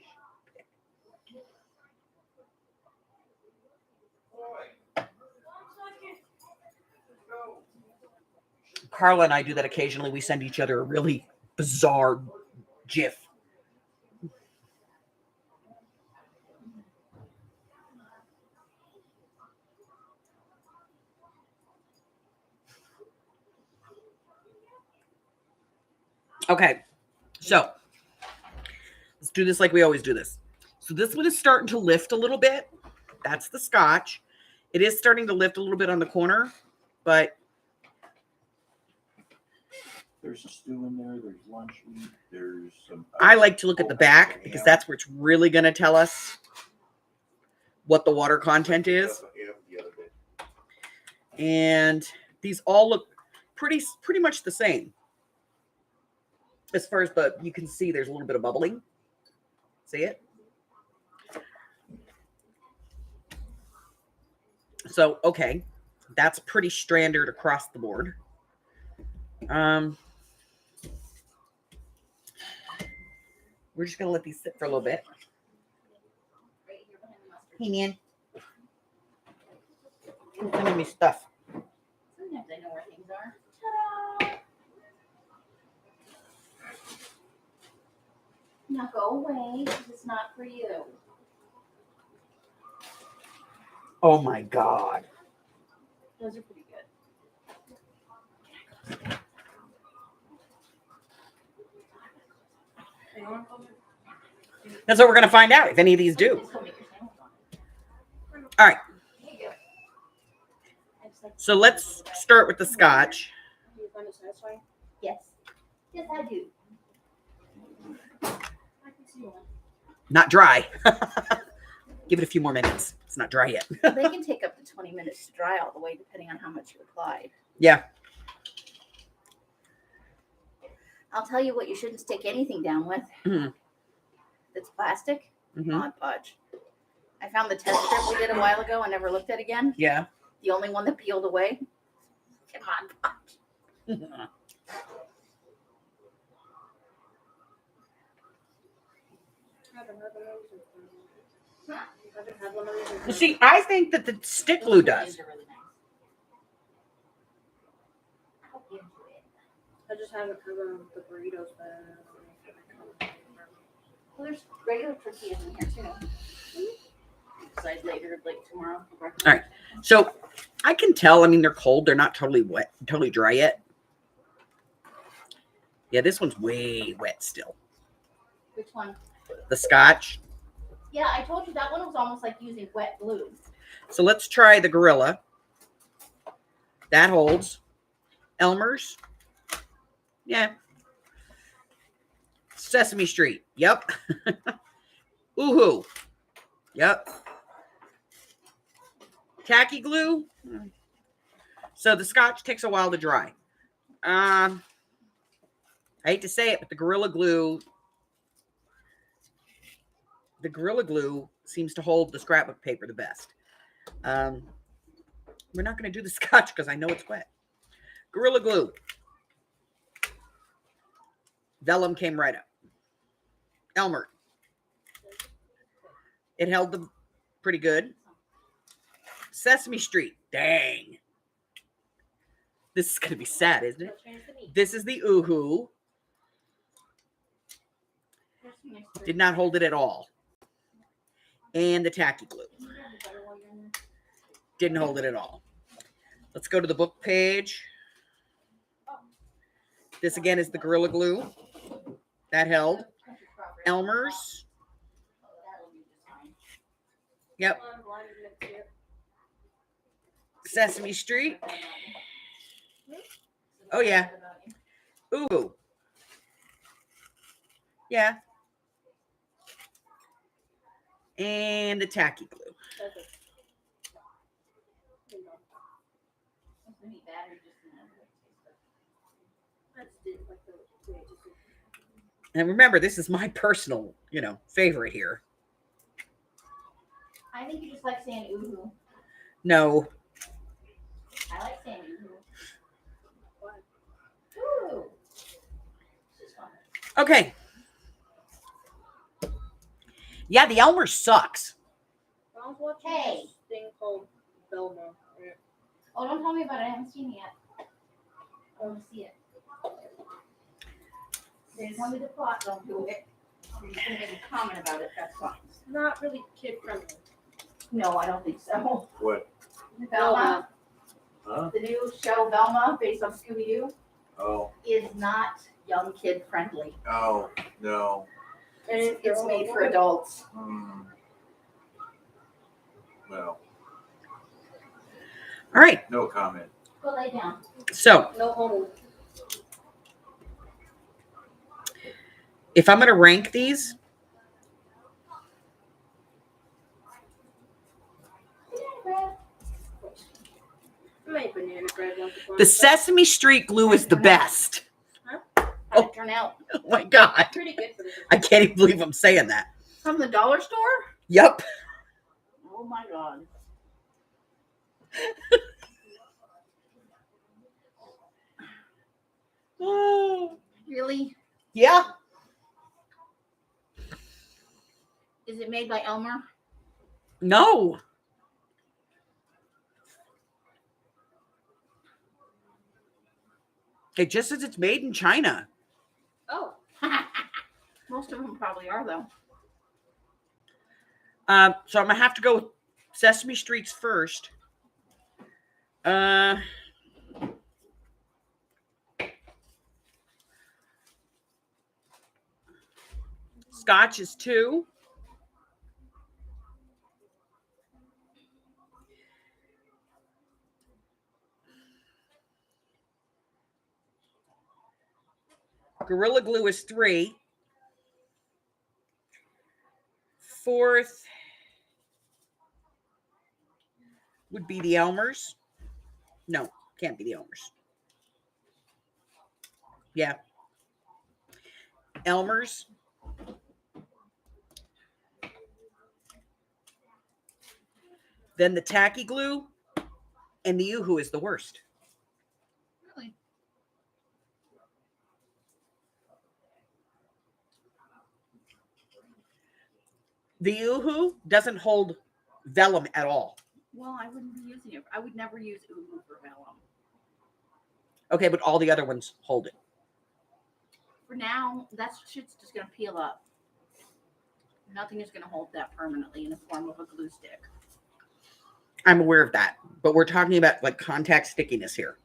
Carla and I do that occasionally. We send each other a really bizarre GIF. Okay, so let's do this like we always do this. So this one is starting to lift a little bit. That's the scotch. It is starting to lift a little bit on the corner, but There's stew in there. There's lunch meat. There's some. I like to look at the back because that's where it's really going to tell us what the water content is. Yeah, the other bit. And these all look pretty much the same. As far as you can see there's a little bit of bubbling. See it? So, okay. That's pretty standard across the board. We're just going to let these sit for a little bit. Hey, man. Send me stuff. Sometimes I know where things are. Ta-da! Now go away, because it's not for you. Oh my God. Those are pretty good. That's what we're going to find out if any of these do. All right. So let's start with the scotch. Do you find it satisfying? Yes. Yes, I do. I can see one. Not dry. Give it a few more minutes. It's not dry yet. They can take up to 20 minutes to dry all the way, depending on how much you applied. Yeah. I'll tell you what you shouldn't stick anything down with. Mhm. That's plastic. Mhm. Mod Podge. I found the test strip we did a while ago. I never looked at it again. Yeah. The only one that peeled away. Mod Podge. I haven't had one of those. I haven't had one of those. See, I think that the stick glue does. Those are really nice. I'll give you it. I just haven't had one of the burritos, but Well, there's regular tortillas in here too. Decide later, like tomorrow. All right. So I can tell. I mean, they're cold. They're not totally wet, totally dry yet. Yeah, this one's way wet still. Which one? The scotch. Yeah, I told you that one was almost like using wet glue. So let's try the Gorilla. That holds. Elmer's. Yeah. Sesame Street. Yep. Ooh-hoo. Yep. Tacky glue. So the scotch takes a while to dry. I hate to say it, but the Gorilla Glue seems to hold the scrapbook paper the best. We're not going to do the scotch because I know it's wet. Gorilla Glue. Vellum came right up. Elmer. It held them pretty good. Sesame Street. Dang. This is going to be sad, isn't it? This is the Oohoo. Did not hold it at all. And the Tacky Glue. Didn't hold it at all. Let's go to the book page. This again is the Gorilla Glue. That held. Elmer's. Yep. Sesame Street. Oh, yeah. Ooh. Yeah. And the Tacky Glue. And remember, this is my personal, favorite here. I think you just like saying ooh. No. I like saying ooh. This is fun. Okay. Yeah, the Elmer sucks. I was watching Hey. this thing called Velma. Right? Oh, don't tell me about it. I haven't seen it yet. I want to see it. They tell me the plot. Don't do it. You're just gonna make a comment about it. That's fine. It's not really kid friendly. No, I don't think so. What? Velma, Huh? the new show Velma, based on Scooby Doo, Oh. is not young kid friendly. Oh no. And It's made for adults. Well, All right. no comment. Go lay down. So No homo. if I'm going to rank these, My banana bread wants to the Sesame Street glue is the best. How'd it turn out? Oh my God. pretty good for this. I can't even believe I'm saying that. From the dollar store? Yep. Oh my God. Really? Yeah. Is it made by Elmer? No. It just says it's made in China. Oh, Most of them probably are, though. So I'm gonna have to go with Sesame Street's first. Scotch is 2. Gorilla Glue is 3. Fourth would be the Elmers. No, can't be the Elmers. Yeah. Elmers. Then the tacky glue, and the Yoo-hoo is the worst. Really? The Yoo-hoo doesn't hold vellum at all. Well, I wouldn't be using it. I would never use Uhu for vellum. Okay, but all the other ones hold it. For now, that shit's just going to peel up. Nothing is going to hold that permanently in the form of a glue stick. I'm aware of that, but we're talking about like contact stickiness here.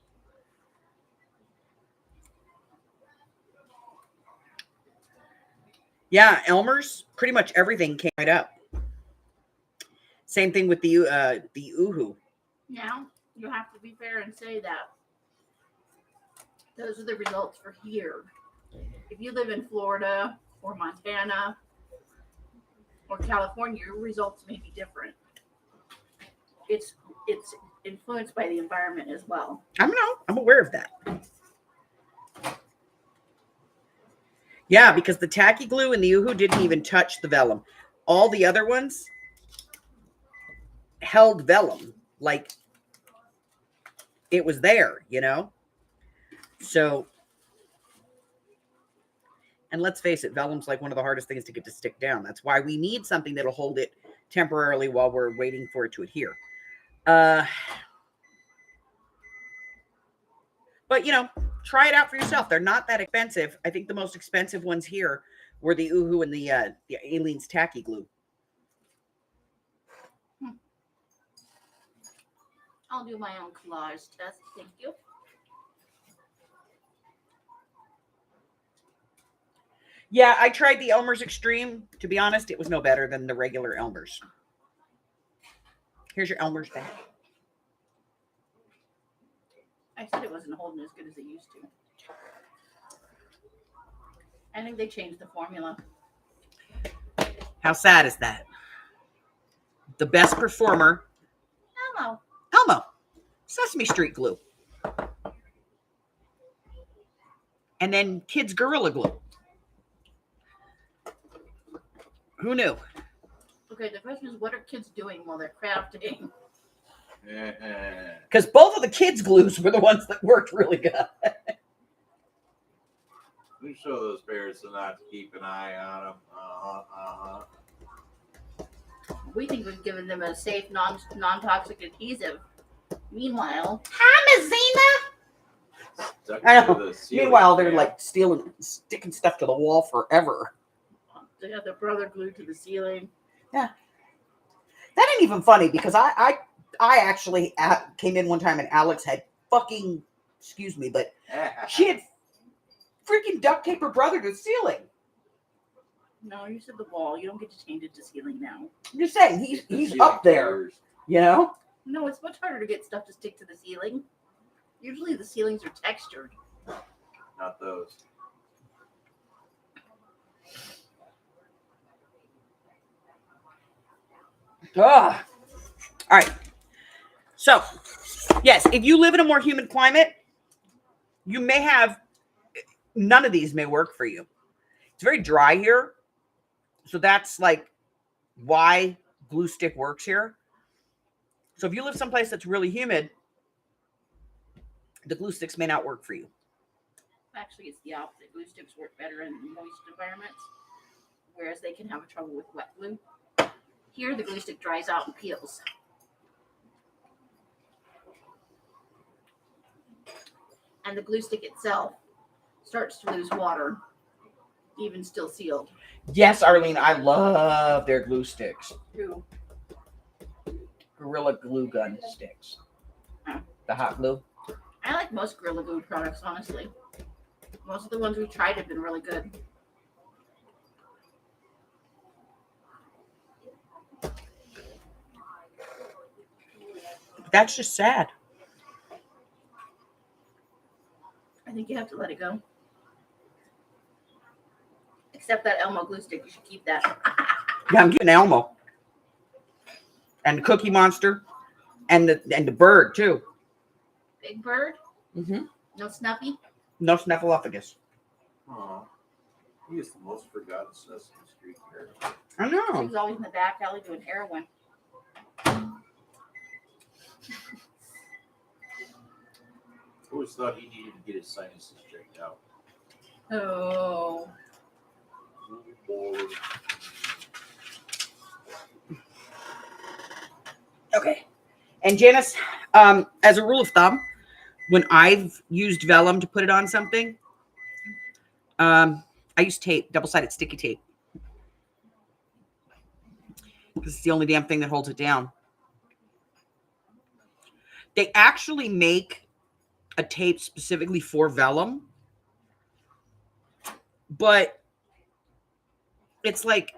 Yeah, Elmer's, pretty much everything came right up. Same thing with the Uhu. Now, you have to be fair and say that those are the results for here. If you live in Florida or Montana or California, your results may be different. It's influenced by the environment as well. I'm aware of that. Yeah, because the tacky glue and the Uhu didn't even touch the vellum. All the other ones held vellum, like it was there, you know? So, and let's face it, vellum's like one of the hardest things to get to stick down. That's why we need something that'll hold it temporarily while we're waiting for it to adhere. But, you know, try it out for yourself. They're not that expensive. I think the most expensive ones here were the Uhu and the Aleene's tacky glue. I'll do my own collage test. Thank you. Yeah, I tried the Elmer's Extreme. To be honest, it was no better than the regular Elmer's. Here's your Elmer's back. I said it wasn't holding as good as it used to. I think they changed the formula. How sad is that? The best performer, Elmo. Elmo, Sesame Street glue. And then Kids Gorilla Glue. Who knew? Okay, the question is, what are kids doing while they're crafting? Because both of the kids' glues were the ones that worked really good. We show those parents to not keep an eye on them. We think we've given them a safe, non-toxic adhesive. Meanwhile, Hi, Mazina. Stuck I to know. the ceiling Meanwhile, they're fan. like sticking stuff to the wall forever. they got their brother glued to the ceiling. That ain't even funny because I actually came in one time and Alex had fucking, excuse me, but she had freaking duct tape her brother to the ceiling. No, you said the wall. You don't get to change it to ceiling now. I'm just saying, The he's ceiling up there, fires. you know? No, it's much harder to get stuff to stick to the ceiling. Usually the ceilings are textured. Not those. Ugh. All right. So, yes, if you live in a more humid climate, you may have none of these may work for you. It's very dry here. So that's like why glue stick works here. So if you live someplace that's really humid, the glue sticks may not work for you. Actually, it's the opposite. Glue sticks work better in moist environments, whereas they can have trouble with wet glue. Here, the glue stick dries out and peels. And the glue stick itself starts to lose water, even still sealed. Yes, Arlene, I love their glue sticks. Who? Gorilla Glue Gun sticks. Huh. The hot glue. I like most Gorilla Glue products, honestly. Most of the ones we've tried have been really good. That's just sad. I think you have to let it go. Except that Elmo glue stick, you should keep that. Yeah, I'm getting Elmo. And the Cookie Monster. And the bird, too. Big Bird? Mm-hmm. No Snuffy? No Snuffleupagus. Aw. He is the most forgotten Sesame Street character. I know. He's always in the back alley doing heroin. I always thought he needed to get his sinuses checked out. Oh. Okay. And Janice, as a rule of thumb, when I've used vellum to put it on something, I use tape, double-sided sticky tape. Because it's the only damn thing that holds it down. They actually make a tape specifically for vellum. But it's like,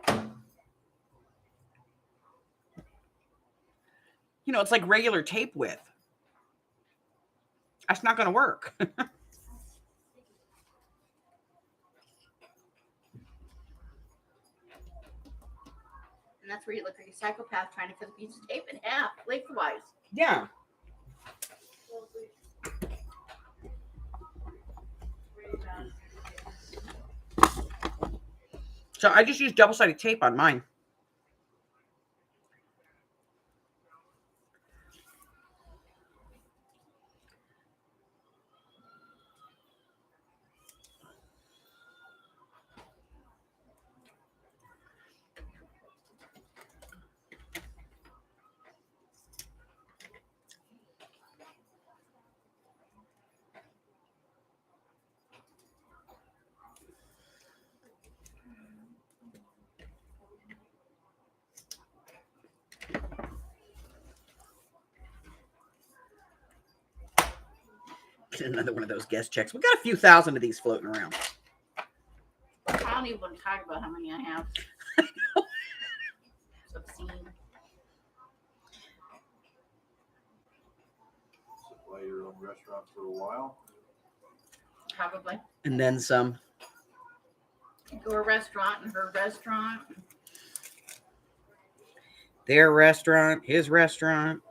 you know, it's like regular tape width. That's not going to work. And that's where you look like a psychopath trying to cut a piece of tape in half, lengthwise. Yeah. So I just use double-sided tape on mine. Get another one of those guest checks. We got a few thousand of these floating around. I don't even want to talk about how many I have. It's obscene. Supply your own restaurant for a while. Probably. And then some. Go to a restaurant and her restaurant. Their restaurant, his restaurant.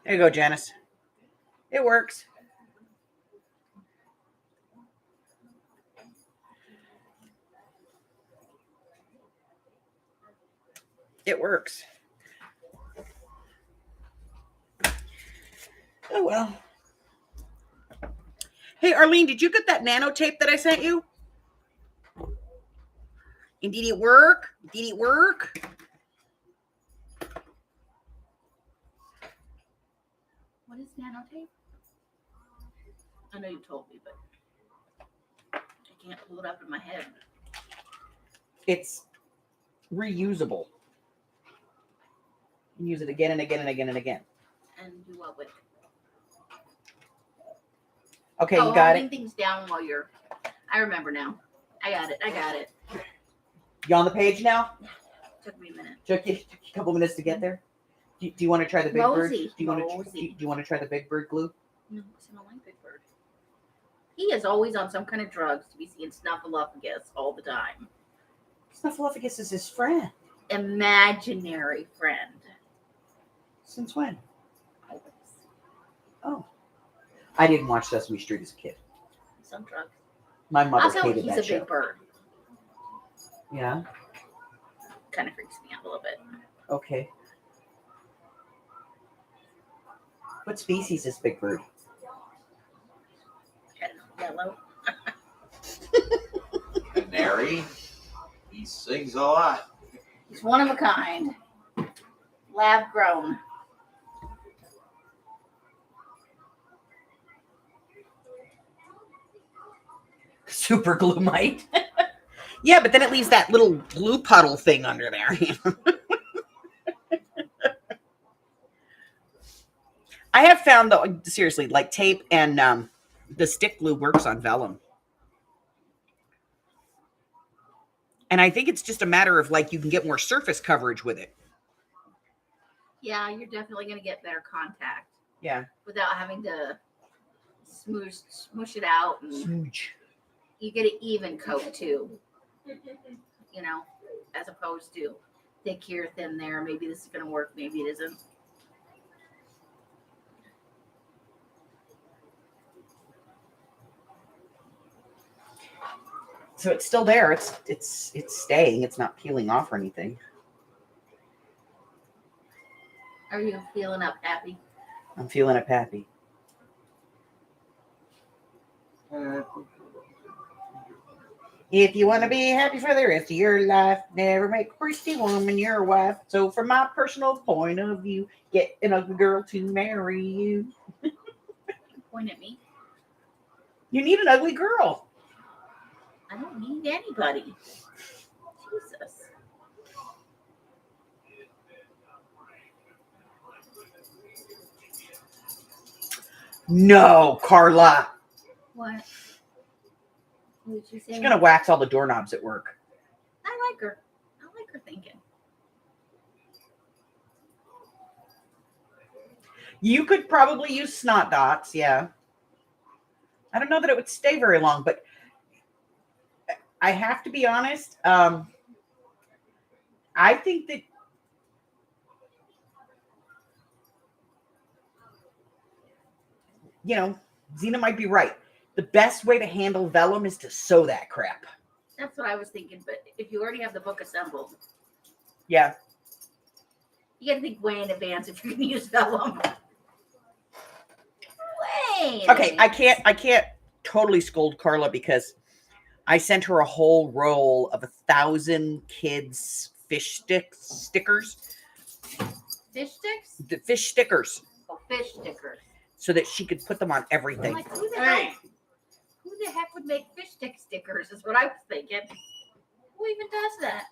There you go, Janice. It works. It works. Oh, well. Hey, Arlene, did you get that nanotape that I sent you? And did it work? Did it work? What is nanotape? I know you told me, but I can't pull it up in my head. It's reusable. You can use it again and again and again and again. And do what with it? Okay, you got holding it. things down while you're. I remember now. I got it. You on the page now? Took me a minute. Took you a couple minutes to get there. Do you want to try the Big Bird? Mosey. Do you want to try the Big Bird glue? No, I don't like Big Bird. He is always on some kind of drugs to be seeing Snuffleupagus all the time. Snuffleupagus is his friend. Imaginary friend. Since when? Always. Oh. I didn't watch Sesame Street as a kid. Some drugs. My mother Also, hated he's that a show. Big Bird. Yeah. Kind of freaks me out a little bit. Okay. What species is Big Bird? I don't know, yellow. Canary. He sings a lot. He's one of a kind. Lab grown. Super glue mite. Yeah, but then it leaves that little glue puddle thing under there. I have found, though, seriously, like tape and the stick glue works on vellum. And I think it's just a matter of, like, you can get more surface coverage with it. Yeah, you're definitely going to get better contact. Yeah. Without having to smoosh it out. And Smooch. you get an even coat, too. You know, as opposed to thick here, thin there. Maybe this is going to work. Maybe it isn't. So it's still there. It's staying. It's not peeling off or anything. Are you feeling up happy? I'm feeling up happy. If you want to be happy for the rest of your life, never make a pretty woman your wife. So from my personal point of view, get an ugly girl to marry you. Point at me. You need an ugly girl. I don't need anybody. Jesus. No, Carla. What? What did you say? She's going to wax all the doorknobs at work. I like her. I like her thinking. You could probably use snot dots, yeah. I don't know that it would stay very long, but I have to be honest. I think that Zena might be right. The best way to handle vellum is to sew that crap. That's what I was thinking. But if you already have the book assembled, Yeah. you got to think way in advance if you're going to use vellum. Way. Okay, I can't totally scold Carla because I sent her a whole roll of 1,000 kids fish stickers. Fish sticks? The fish stickers. Oh, fish stickers. So that she could put them on I'm everything. like, who the heck would make fish stick stickers? Is what I was thinking. Who even does that?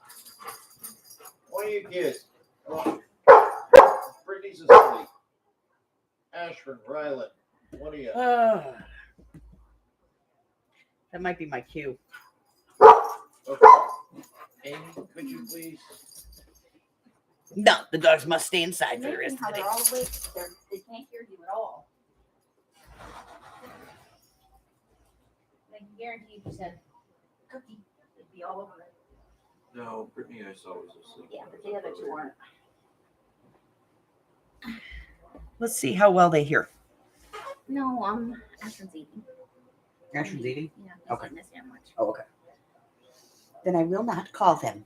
What are you kids? Come on. Brittany's asleep. Ashford, Ryland. What are you? That might be my cue. Okay. Amy, could you please? No, the dogs must stay inside for the Amazing rest how of the they're day. all awake. They can't hear you at all. I can guarantee if you said cookie, it'd be all over it. No, Brittany, I saw was asleep. Yeah, but the other two aren't. Let's see how well they hear. No, Ashton's eating. Ashton's eating? Yeah, he's Okay. eating a sandwich. Oh, okay. Then I will not call them.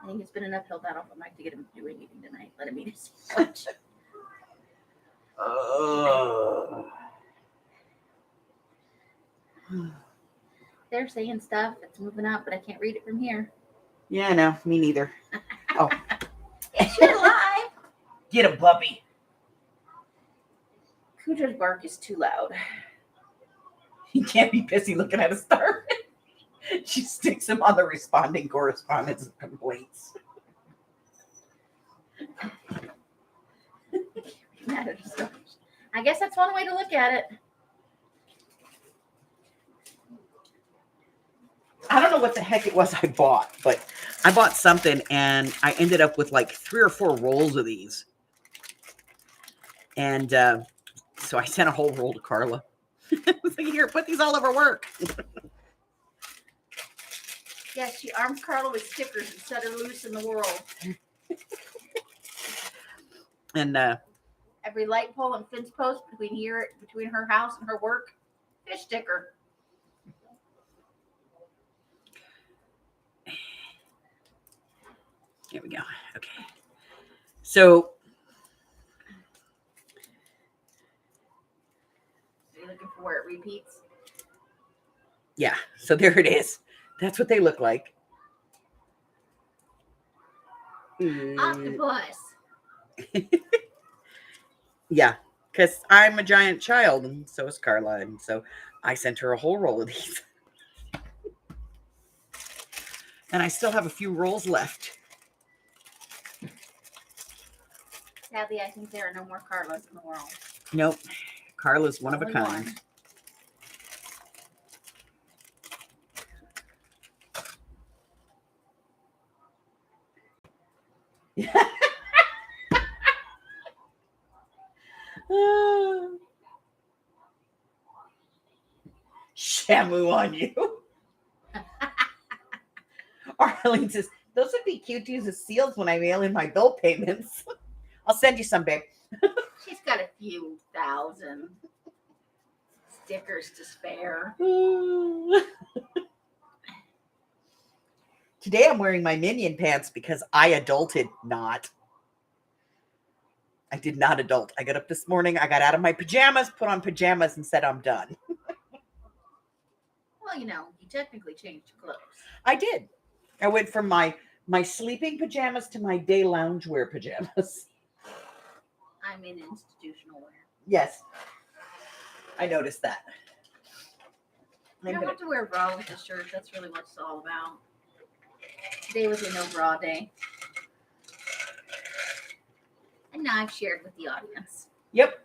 I think it's been an uphill battle for Mike to get him to do anything tonight. Let him eat his sandwich. They're saying stuff. It's moving up, but I can't read it from here. Yeah, no, me neither. Oh, It's your live. get him, puppy. Cujo's bark is too loud. He can't be pissy looking at a star. She sticks him on the responding correspondence and complaints. I guess that's one way to look at it. I don't know what the heck it was I bought, but I bought something and I ended up with like 3 or 4 rolls of these. And so I sent a whole roll to Carla. I was like, here, put these all over work. Yes, she armed Carla with stickers and set her loose in the world. And Every light pole and fence post between her house and her work, fish sticker. here we go. Okay. So Are you looking for where it repeats? yeah, so there it is. That's what they look like. Octopus. Yeah, because I'm a giant child, and so is Carla, and so I sent her a whole roll of these. And I still have a few rolls left. Sadly, I think there are no more Carlas in the world. Nope, Carla's one of a Only kind. one. Shamu on you. Arlene says, those would be cute to use as seals when I mail in my bill payments. I'll send you some, babe. She's got a few thousand stickers to spare. Today I'm wearing my Minion pants because I adulted not. I did not adult. I got up this morning, I got out of my pajamas, put on pajamas, and said I'm done. Well, you technically changed clothes. I did. I went from my sleeping pajamas to my day loungewear pajamas. I'm in institutional wear. Yes. I noticed that. You don't have to wear a bra with this shirt. That's really what it's all about. Today was a no bra day. And now I've shared with the audience. Yep.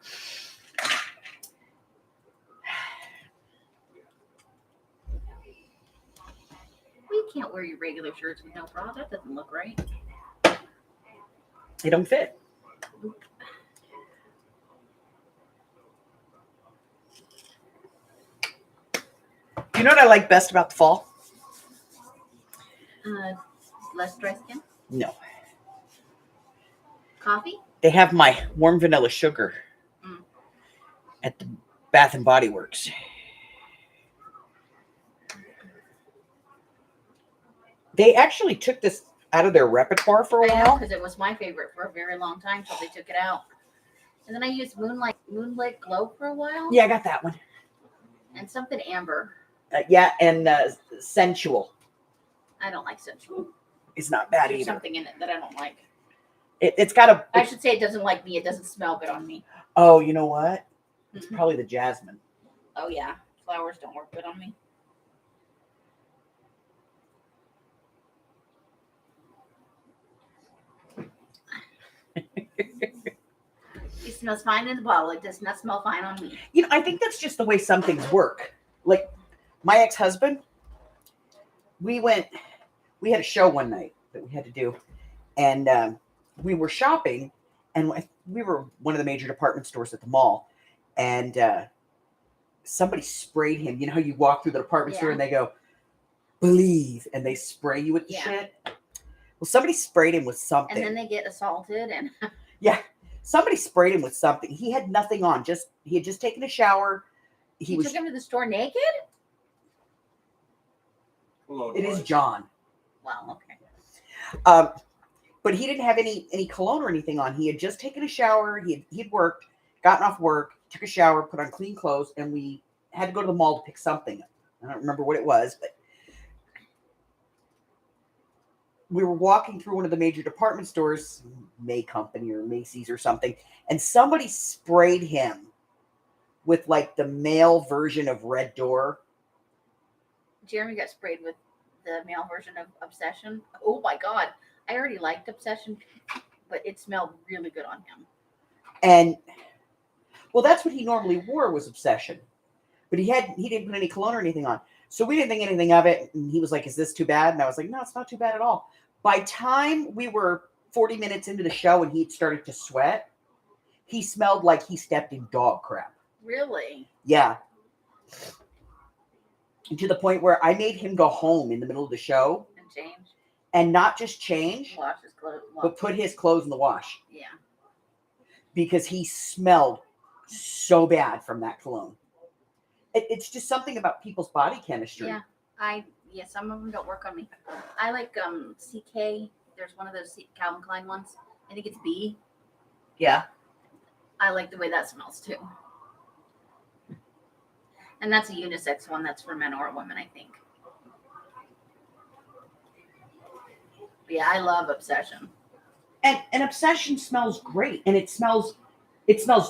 You can't wear your regular shirts with no bra. That doesn't look right. They don't fit. You know what I like best about the fall? Less dry skin. No. Coffee. They have my warm vanilla sugar at the Bath and Body Works. They actually took this out of their repertoire for a while. Because it was my favorite for a very long time, so they took it out. And then I used Moonlight Glow for a while. Yeah, I got that one. And something amber. Yeah, and Sensual. I don't like sensual. It's not bad There's either. something in it that I don't like. It's got a. I should say it doesn't like me. It doesn't smell good on me. Oh, you know what? It's Mhm. probably the jasmine. Oh yeah, flowers don't work good on me. It smells fine in the bottle. It does not smell fine on me. You know, I think that's just the way some things work. Like my ex-husband, we had a show one night that we had to do, and we were shopping, and we were one of the major department stores at the mall, and somebody sprayed him. You know how you walk through the department store and they go, "Believe," and they spray you with the shit. Well, somebody sprayed him with something. And then they get assaulted and Yeah, somebody sprayed him with something. He had nothing on. He had just taken a shower. you took him to the store naked? It is John. Wow, okay. But he didn't have any cologne or anything on. He had just taken a shower. He'd worked, gotten off work, took a shower, put on clean clothes, and we had to go to the mall to pick something up. I don't remember what it was, but we were walking through one of the major department stores, May Company or Macy's or something, and somebody sprayed him with like the male version of Red Door. Jeremy got sprayed with the male version of Obsession. Oh my God. I already liked Obsession, but it smelled really good on him. And well, that's what he normally wore was Obsession. But he didn't put any cologne or anything on. So we didn't think anything of it. And he was like, is this too bad? And I was like, no, it's not too bad at all. By time we were 40 minutes into the show and he'd started to sweat, he smelled like he stepped in dog crap. Really? Yeah. To the point where I made him go home in the middle of the show. And change? And not just change, Wash his clothes. but put his clothes in the wash. Yeah. Because he smelled so bad from that cologne. It's just something about people's body chemistry. Yeah. Some of them don't work on me. I like CK. There's one of those Calvin Klein ones. I think it's B. Yeah. I like the way that smells too. And that's a unisex one. That's for men or women, I think. But yeah, I love Obsession. And Obsession smells great. And it smells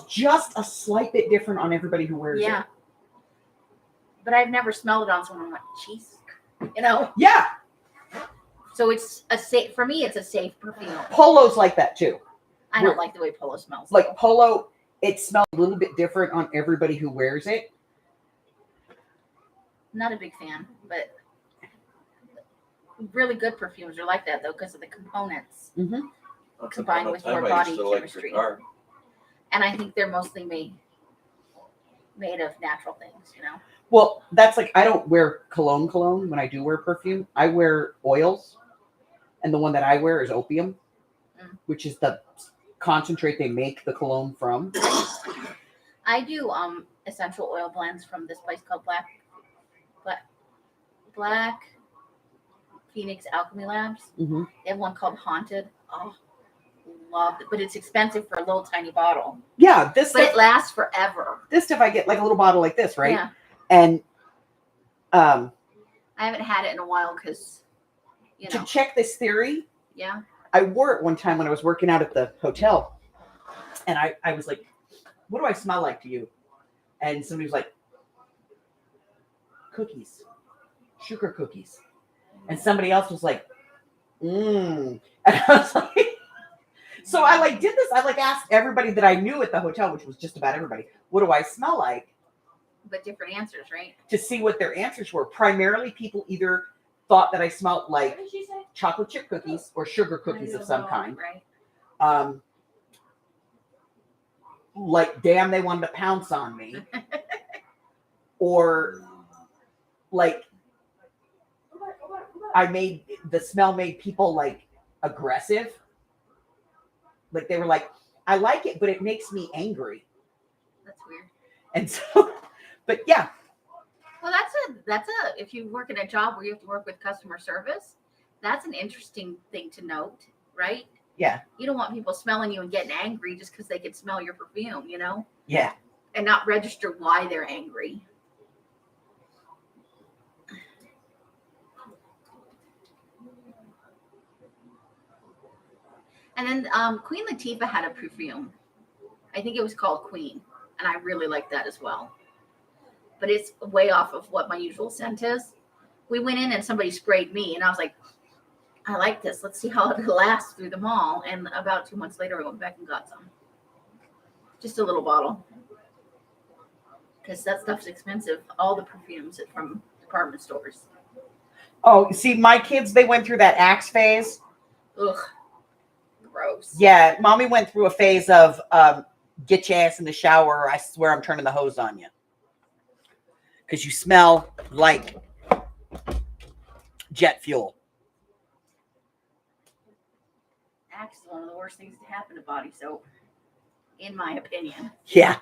just a slight bit different on everybody who wears it. Yeah. But I've never smelled it on someone. I'm like, jeez. You know? Yeah. So it's for me, it's a safe perfume. Polo's like that too. I don't like the way Polo smells. Like Polo, it smells a little bit different on everybody who wears it. Not a big fan, but really good perfumes are like that though because of the components combined with your body chemistry. And I think they're mostly made of natural things, you know. Well, that's like I don't wear cologne when I do wear perfume. I wear oils, and the one that I wear is opium, which is the concentrate they make the cologne from. I do essential oil blends from this place called Black Phoenix Alchemy Labs. Mm-hmm. They have one called Haunted. Oh, love it, but it's expensive for a little tiny bottle. Yeah, But it lasts forever. This stuff I get like a little bottle like this, right? Yeah. And I haven't had it in a while because, you know. to check this theory, Yeah. I wore it one time when I was working out at the hotel, and I was like, "What do I smell like to you?" And somebody was like, "Cookies, sugar cookies," and somebody else was like, and I was like, so I like did this. I like asked everybody that I knew at the hotel, which was just about everybody, "What do I smell like?" But different answers, right? To see what their answers were. Primarily, people either thought that I smelled like What did she say? chocolate chip cookies or sugar cookies of some kind. Right. Like, damn, they wanted to pounce on me. Or like the smell made people like aggressive. Like they were like, I like it, but it makes me angry. That's weird. And so, but yeah. Well, that's a if you work in a job where you have to work with customer service, that's an interesting thing to note, right? Yeah. You don't want people smelling you and getting angry just because they can smell your perfume, you know? Yeah. And not register why they're angry. And then Queen Latifah had a perfume. I think it was called Queen. And I really like that as well. But it's way off of what my usual scent is. We went in and somebody sprayed me. And I was like, I like this. Let's see how it lasts through the mall. And about 2 months later, I went back and got some. Just a little bottle. Because that stuff's expensive. All the perfumes from department stores. Oh, see, my kids, they went through that Axe phase. Ugh. Gross. Yeah, mommy went through a phase of get your ass in the shower or I swear I'm turning the hose on you. Because you smell like jet fuel. Axe is one of the worst things to happen to body soap, in my opinion. Yeah.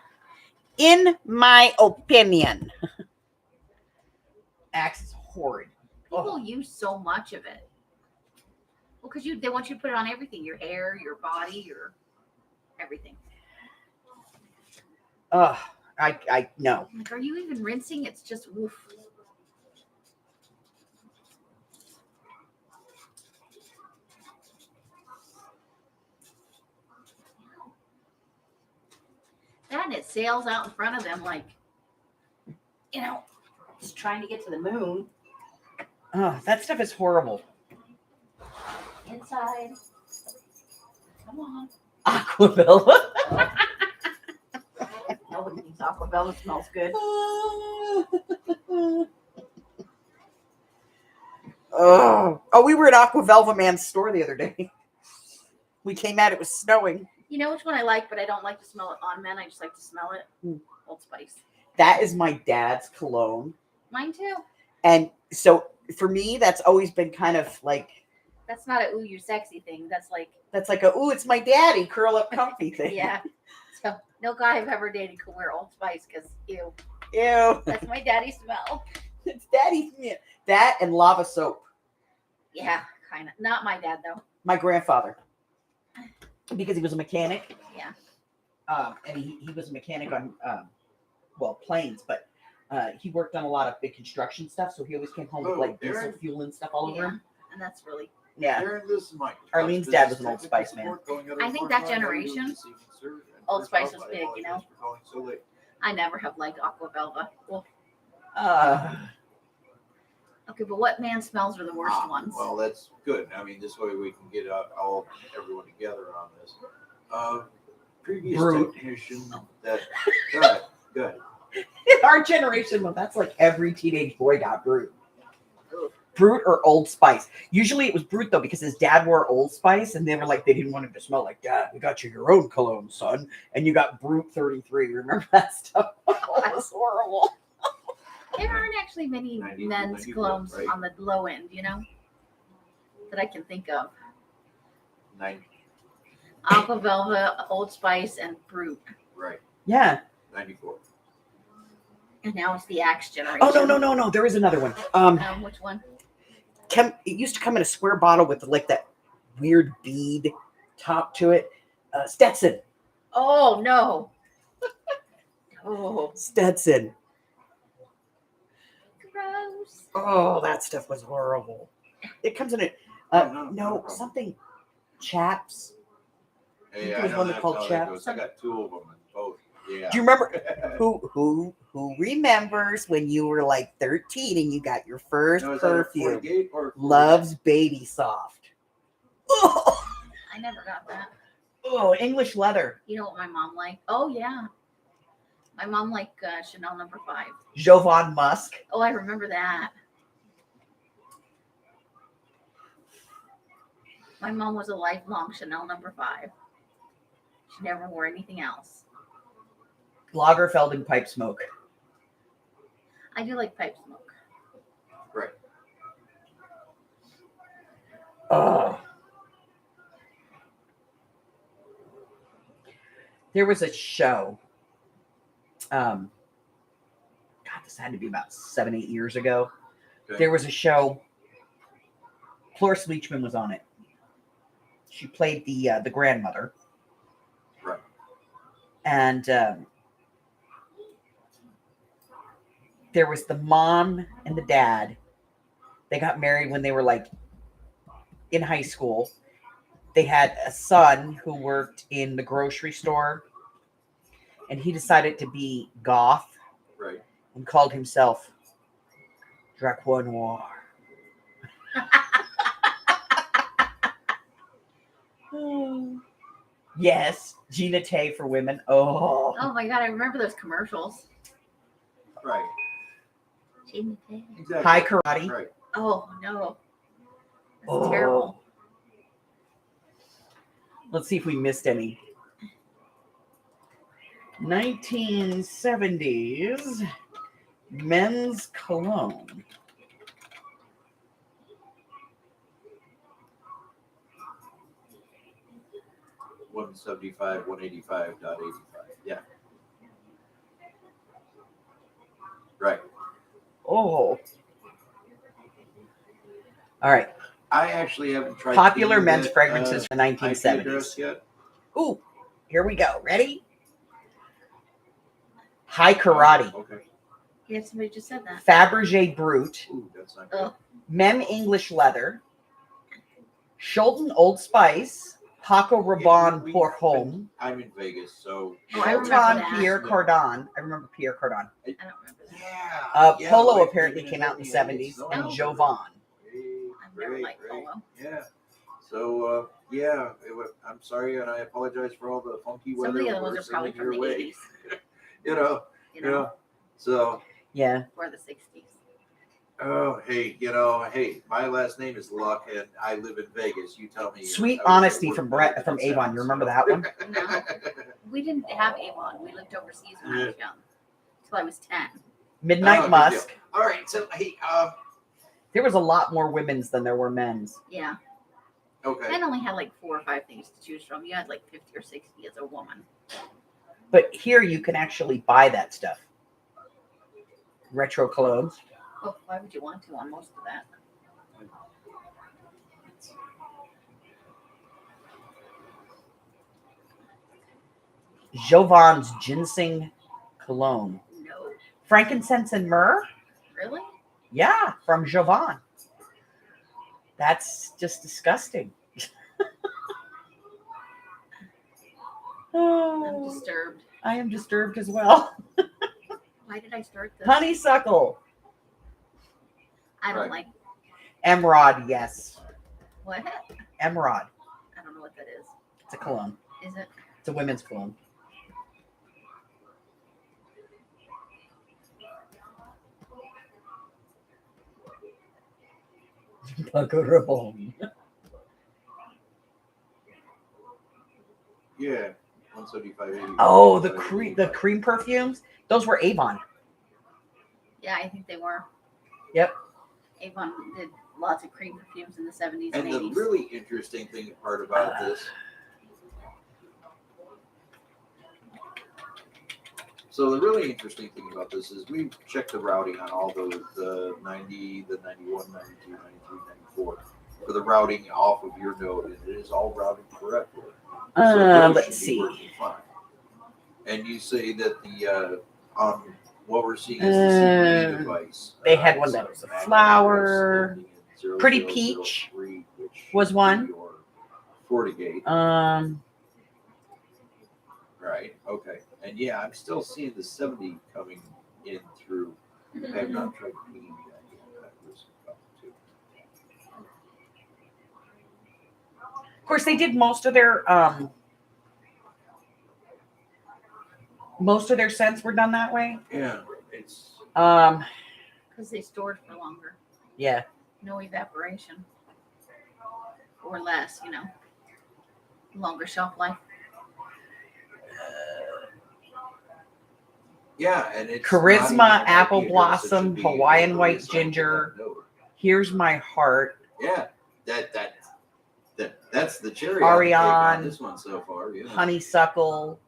In my opinion. Axe is horrid. People use so much of it. Well, because they want you to put it on everything, your hair, your body, your everything. I no. Like, are you even rinsing? It's just woof. That and it sails out in front of them like, just trying to get to the moon. That stuff is horrible. Inside. Come on. Aquavella. Nobody thinks Aquavella smells good. Oh, we were at Aquavelva Man's store the other day. We came out, it was snowing. You know which one I like, but I don't like to smell it on men. I just like to smell it. Old Spice. That is my dad's cologne. Mine too. And so for me, that's always been kind of like. That's not a ooh, you're sexy thing. That's like a ooh, it's my daddy, curl up comfy thing. yeah. So no guy I've ever dated can wear Old Spice because ew. Ew. That's my daddy smell. It's daddy's. That and lava soap. Yeah, kind of. Not my dad though. My grandfather. Because he was a mechanic. Yeah. And he was a mechanic on, planes, but he worked on a lot of big construction stuff. So he always came home with like diesel fuel and stuff all over him. And that's really. Yeah. Darren, this is Mike. Arlene's dad was an Old Spice man. I think that generation, Old Spice was big, you know. I never have liked Aquavelva. Well, okay, but what man smells are the worst ones? Well, that's good. I mean, this way we can get everyone together on this. Previous Brute. technician that good. In our generation, well, that's like every teenage boy got Brute. Brute or Old Spice. Usually it was Brute though, because his dad wore Old Spice, and they were like, they didn't want him to smell like Dad. We got you your own cologne, son, and you got Brute 33. Remember that stuff? Oh, it was horrible. There aren't actually many 90, men's 94, colognes right? on the low end, that I can think of. 90, Aquavelva, Old Spice, and Brute. right? Yeah. 94. And now it's the Axe generation. Oh no. There is another one. Which one? It used to come in a square bottle with like that weird bead top to it. Stetson. Oh no. Oh, Stetson. gross. Oh, that stuff was horrible. It comes in No, something chaps. Hey, There I was know one that's called how that Chap. goes. I got two of them and both. Yeah. Do you remember who remembers when you were like 13 and you got your first Now, is that a perfume? 48 or 48? Love's Baby Soft. Oh, I never got that. English leather. You know what my mom liked? Oh yeah. My mom liked Chanel No. 5. Jovan Musk. Oh, I remember that. My mom was a lifelong Chanel No. 5. She never wore anything else. Lagerfeld pipe smoke. I do like pipe smoke. Right. There was a show. God, this had to be about 7-8 years ago. Okay. There was a show. Cloris Leachman was on it. She played the grandmother. Right. And there was the mom and the dad. They got married when they were like in high school. They had a son who worked in the grocery store, and he decided to be goth. Right. And called himself Dracois Noir. Yes, Gina Tay for women. Oh, Oh my god, I remember those commercials. Right. Exactly. Exactly. High karate. Right. Oh no. That's Oh. terrible. Let's see if we missed any. 1970s men's cologne. 175.185.85. Yeah. Right. Oh. All right. I actually haven't tried Popular any of men's that, fragrances from the IP address 1970s. yet. Ooh, here we go. Ready? High Karate. Okay. Yeah, somebody just said that. Fabergé Brut. Ooh, that's not good. Oh, Mem English Leather. Sholton Old Spice. Paco Rabanne we've Pour been- Homme. I'm in Vegas, so. Oh, I remember Sultan that. Pierre Cardin. I remember Pierre Cardin. I don't remember that. Yeah. Polo wait, apparently wait, came wait, out in the yeah, 70s. it's And no- Jovan. I've never liked Polo. Yeah. So, I'm sorry, and I apologize for all the funky Some of weather the other we're ones are probably sending from your the way. 80s, You know. you know, So, Yeah. or the 60s. oh, hey, my last name is Luck, and I live in Vegas. You tell me. Sweet I was at Honesty work from Monday Brett from through Avon. Saturday, You remember so- that one? No. We didn't have Avon. We lived overseas when I was young, till I was 10. Midnight Oh, good Musk. All right, so hey, There was a lot more women's than there were men's. Yeah, okay. men only had like 4 or 5 things to choose from. You had like 50 or 60 as a woman. But here you can actually buy that stuff. Retro colognes. Oh, why would you want to on most of that? Jovan's Ginseng Cologne. No, Frankincense and myrrh? really? Yeah, from Jovan. That's just disgusting. I'm Oh, disturbed. I am disturbed as well. Why did I start this? Honeysuckle. I don't Right. like Emerald, yes. what? Emerald. I don't know what that is. It's a cologne. Is it? It's a women's cologne. Paco Rabanne. Yeah, 175.80. Oh, the cream perfumes. Those were Avon. Yeah, I think they were. Yep. Avon did lots of cream perfumes in the 70s and And the 80s. really interesting part about this. So the really interesting thing about this is we checked the routing on all the 90, the 91, 92, 93, 94 for the routing off of your node, and it is all routed correctly. So those Let's should be see. working fine. And you say that the what we're seeing is the CPE device. They had one that it's was a MAC flower. address ending in Pretty 0003, which was would be one. your FortiGate. Right. Okay. And yeah, I'm still seeing the 70 coming in through. I have not tried pinging that yet. That was about to. Of course, they did most of their scents were done that way. Yeah, it's Because they stored for longer. Yeah. No evaporation. Or less, Longer shelf life. yeah, and it's Charisma, not even an apple IP address. It blossom, should be Hawaiian locally white assigned to ginger. that node. Here's my heart. Yeah, that's the cherry on the cake on Ariane, this one so far. Yeah. honeysuckle,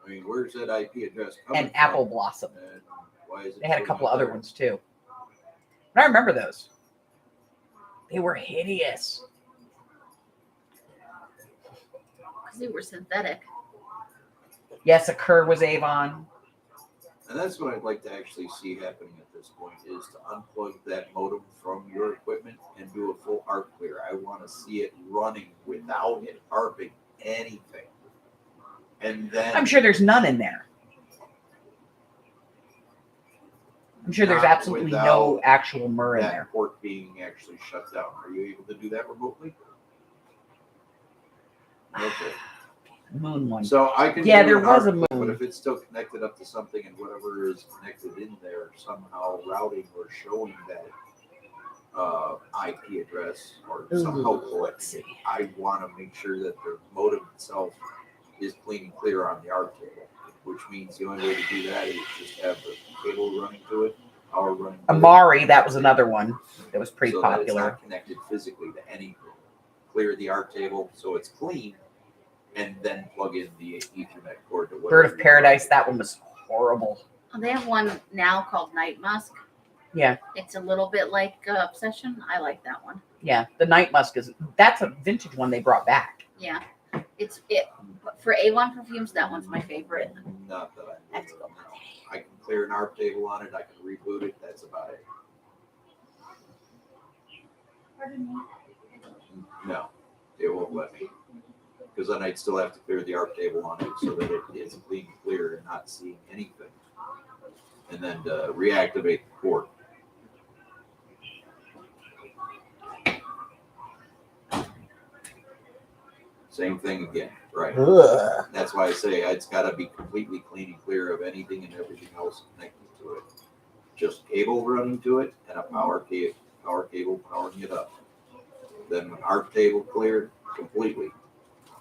I mean, where's that IP address coming and from? apple blossom. And why is it They had a showing couple up other there? ones too. But I remember those. They were hideous. Because they were synthetic. Yes, a Kerr was Avon. And that's what I'd like to actually see happening at this point is to unplug that modem from your equipment and do a full ARP clear. I want to see it running without it ARPing anything. And then I'm sure there's none in there. I'm sure there's Not absolutely no without actual myrrh in that there. port being actually shut down. Are you able to do that remotely? Okay. Moon one. So I can Yeah, do there an was a ARP, moon. but if it's still connected up to something and whatever is connected in there somehow routing or showing that IP address or somehow Ooh, let's see. I want to make sure that the modem itself is clean and clear on the ARP cable, which means the only way to do that is just have the cable running to it, power running to it. Amari, that was another one that was pretty so that it's popular. not connected physically to anything. clear the art table so it's clean, and then plug in the Ethernet cord to whatever. Bird of you Paradise, want. that one was horrible. They have one now called Night Musk. Yeah. It's a little bit like Obsession. I like that one. Yeah, the Night Musk that's a vintage one they brought back. Yeah. For A1 perfumes, that one's my favorite. Not that I know That's of, cool. no. I can clear an art table on it. I can reboot it. That's about it. No, it won't let me. Because then I'd still have to clear the art table on it so that it is clean and clear and not seeing anything. And then reactivate the cord. Same thing again, right? Ugh. That's why I say it's got to be completely clean and clear of anything and everything else connected to it. Just cable running to it and a power cable powering it up. Then an art table cleared completely.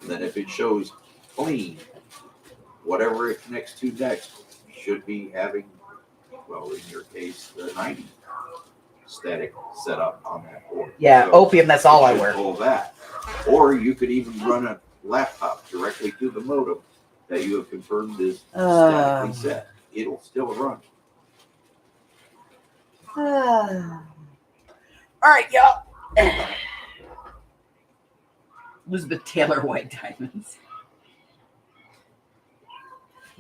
And then if it shows clean, whatever it connects to next should be having, well, in your case, the 90 static setup on that board. Yeah, So opium, that's all it I should wear. pull that. Or you could even run a laptop directly to the modem that you have confirmed is statically set. It'll still run. All right, y'all. Elizabeth Taylor White Diamonds.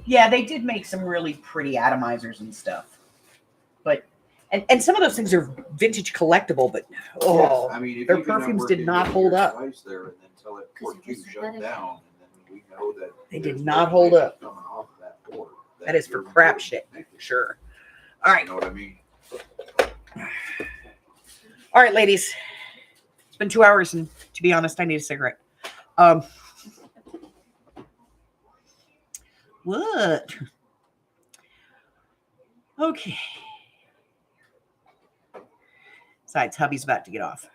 Yeah, they did make some really pretty atomizers and stuff. But and some of those things are vintage collectible, but Yes, I mean, if their you can perfumes work did it not with hold your up. device there and then tell it port 2 'Cause it was shut synthetic. down, and then we know that They there's did no not hold light up. coming off that board That is for your crap modem shit, connected to. sure. All right. You know what I mean? All right, ladies. It's been 2 hours, and to be honest, I need a cigarette. What? Okay. Besides, hubby's about to get off.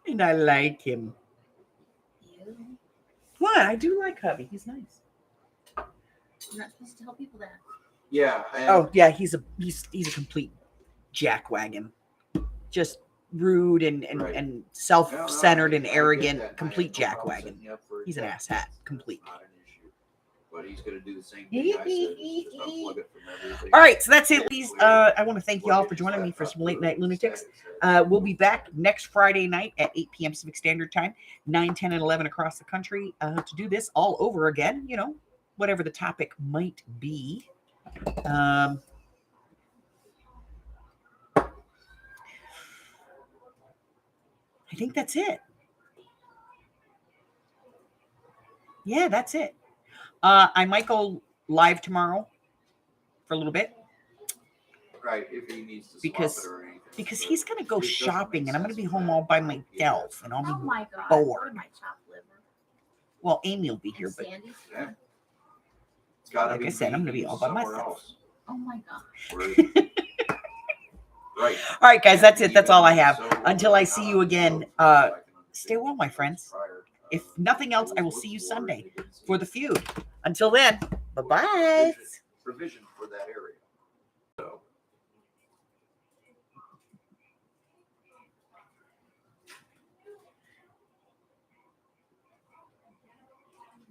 And I like him. What? I do like hubby. He's nice. You're not supposed to tell people that. Yeah. Oh, yeah, he's a complete jackwagon. Just rude and Right. self-centered and I get arrogant, that. I complete have no problem jackwagon. setting you up for He's an that. asshat, complete. Not an issue. But he's going to do the same thing I said. Is just unplug it from everything. All right, so that's it, Get ladies. clear. I want to thank you all for joining me for some late night lunatics. Static We'll be back next Friday night at 8 p.m. Pacific Standard Time, 9, 10, and 11 across the country to do this all over again, you know, whatever the topic might be. I think that's it. Yeah, that's it. I might go live tomorrow for a little bit Right, if he needs to because swap it or anything. because but he's gonna go it doesn't shopping make and I'm gonna sense be with home that. all by Yeah, myself and I'll Oh be my god. bored. My chopped liver. well, Amy will be here, And but Sandy's Yeah. here. It's gotta like be I said, I'm gonna be used all by somewhere myself. else. Oh my gosh. Where- Right. All right, guys, that's it. That's all I have. So, Until I not see on you the again, show, so I can stay well, my friends. prior, If nothing else, I will was see you looking Sunday forward to for the feud. Until then, bye-bye. Provision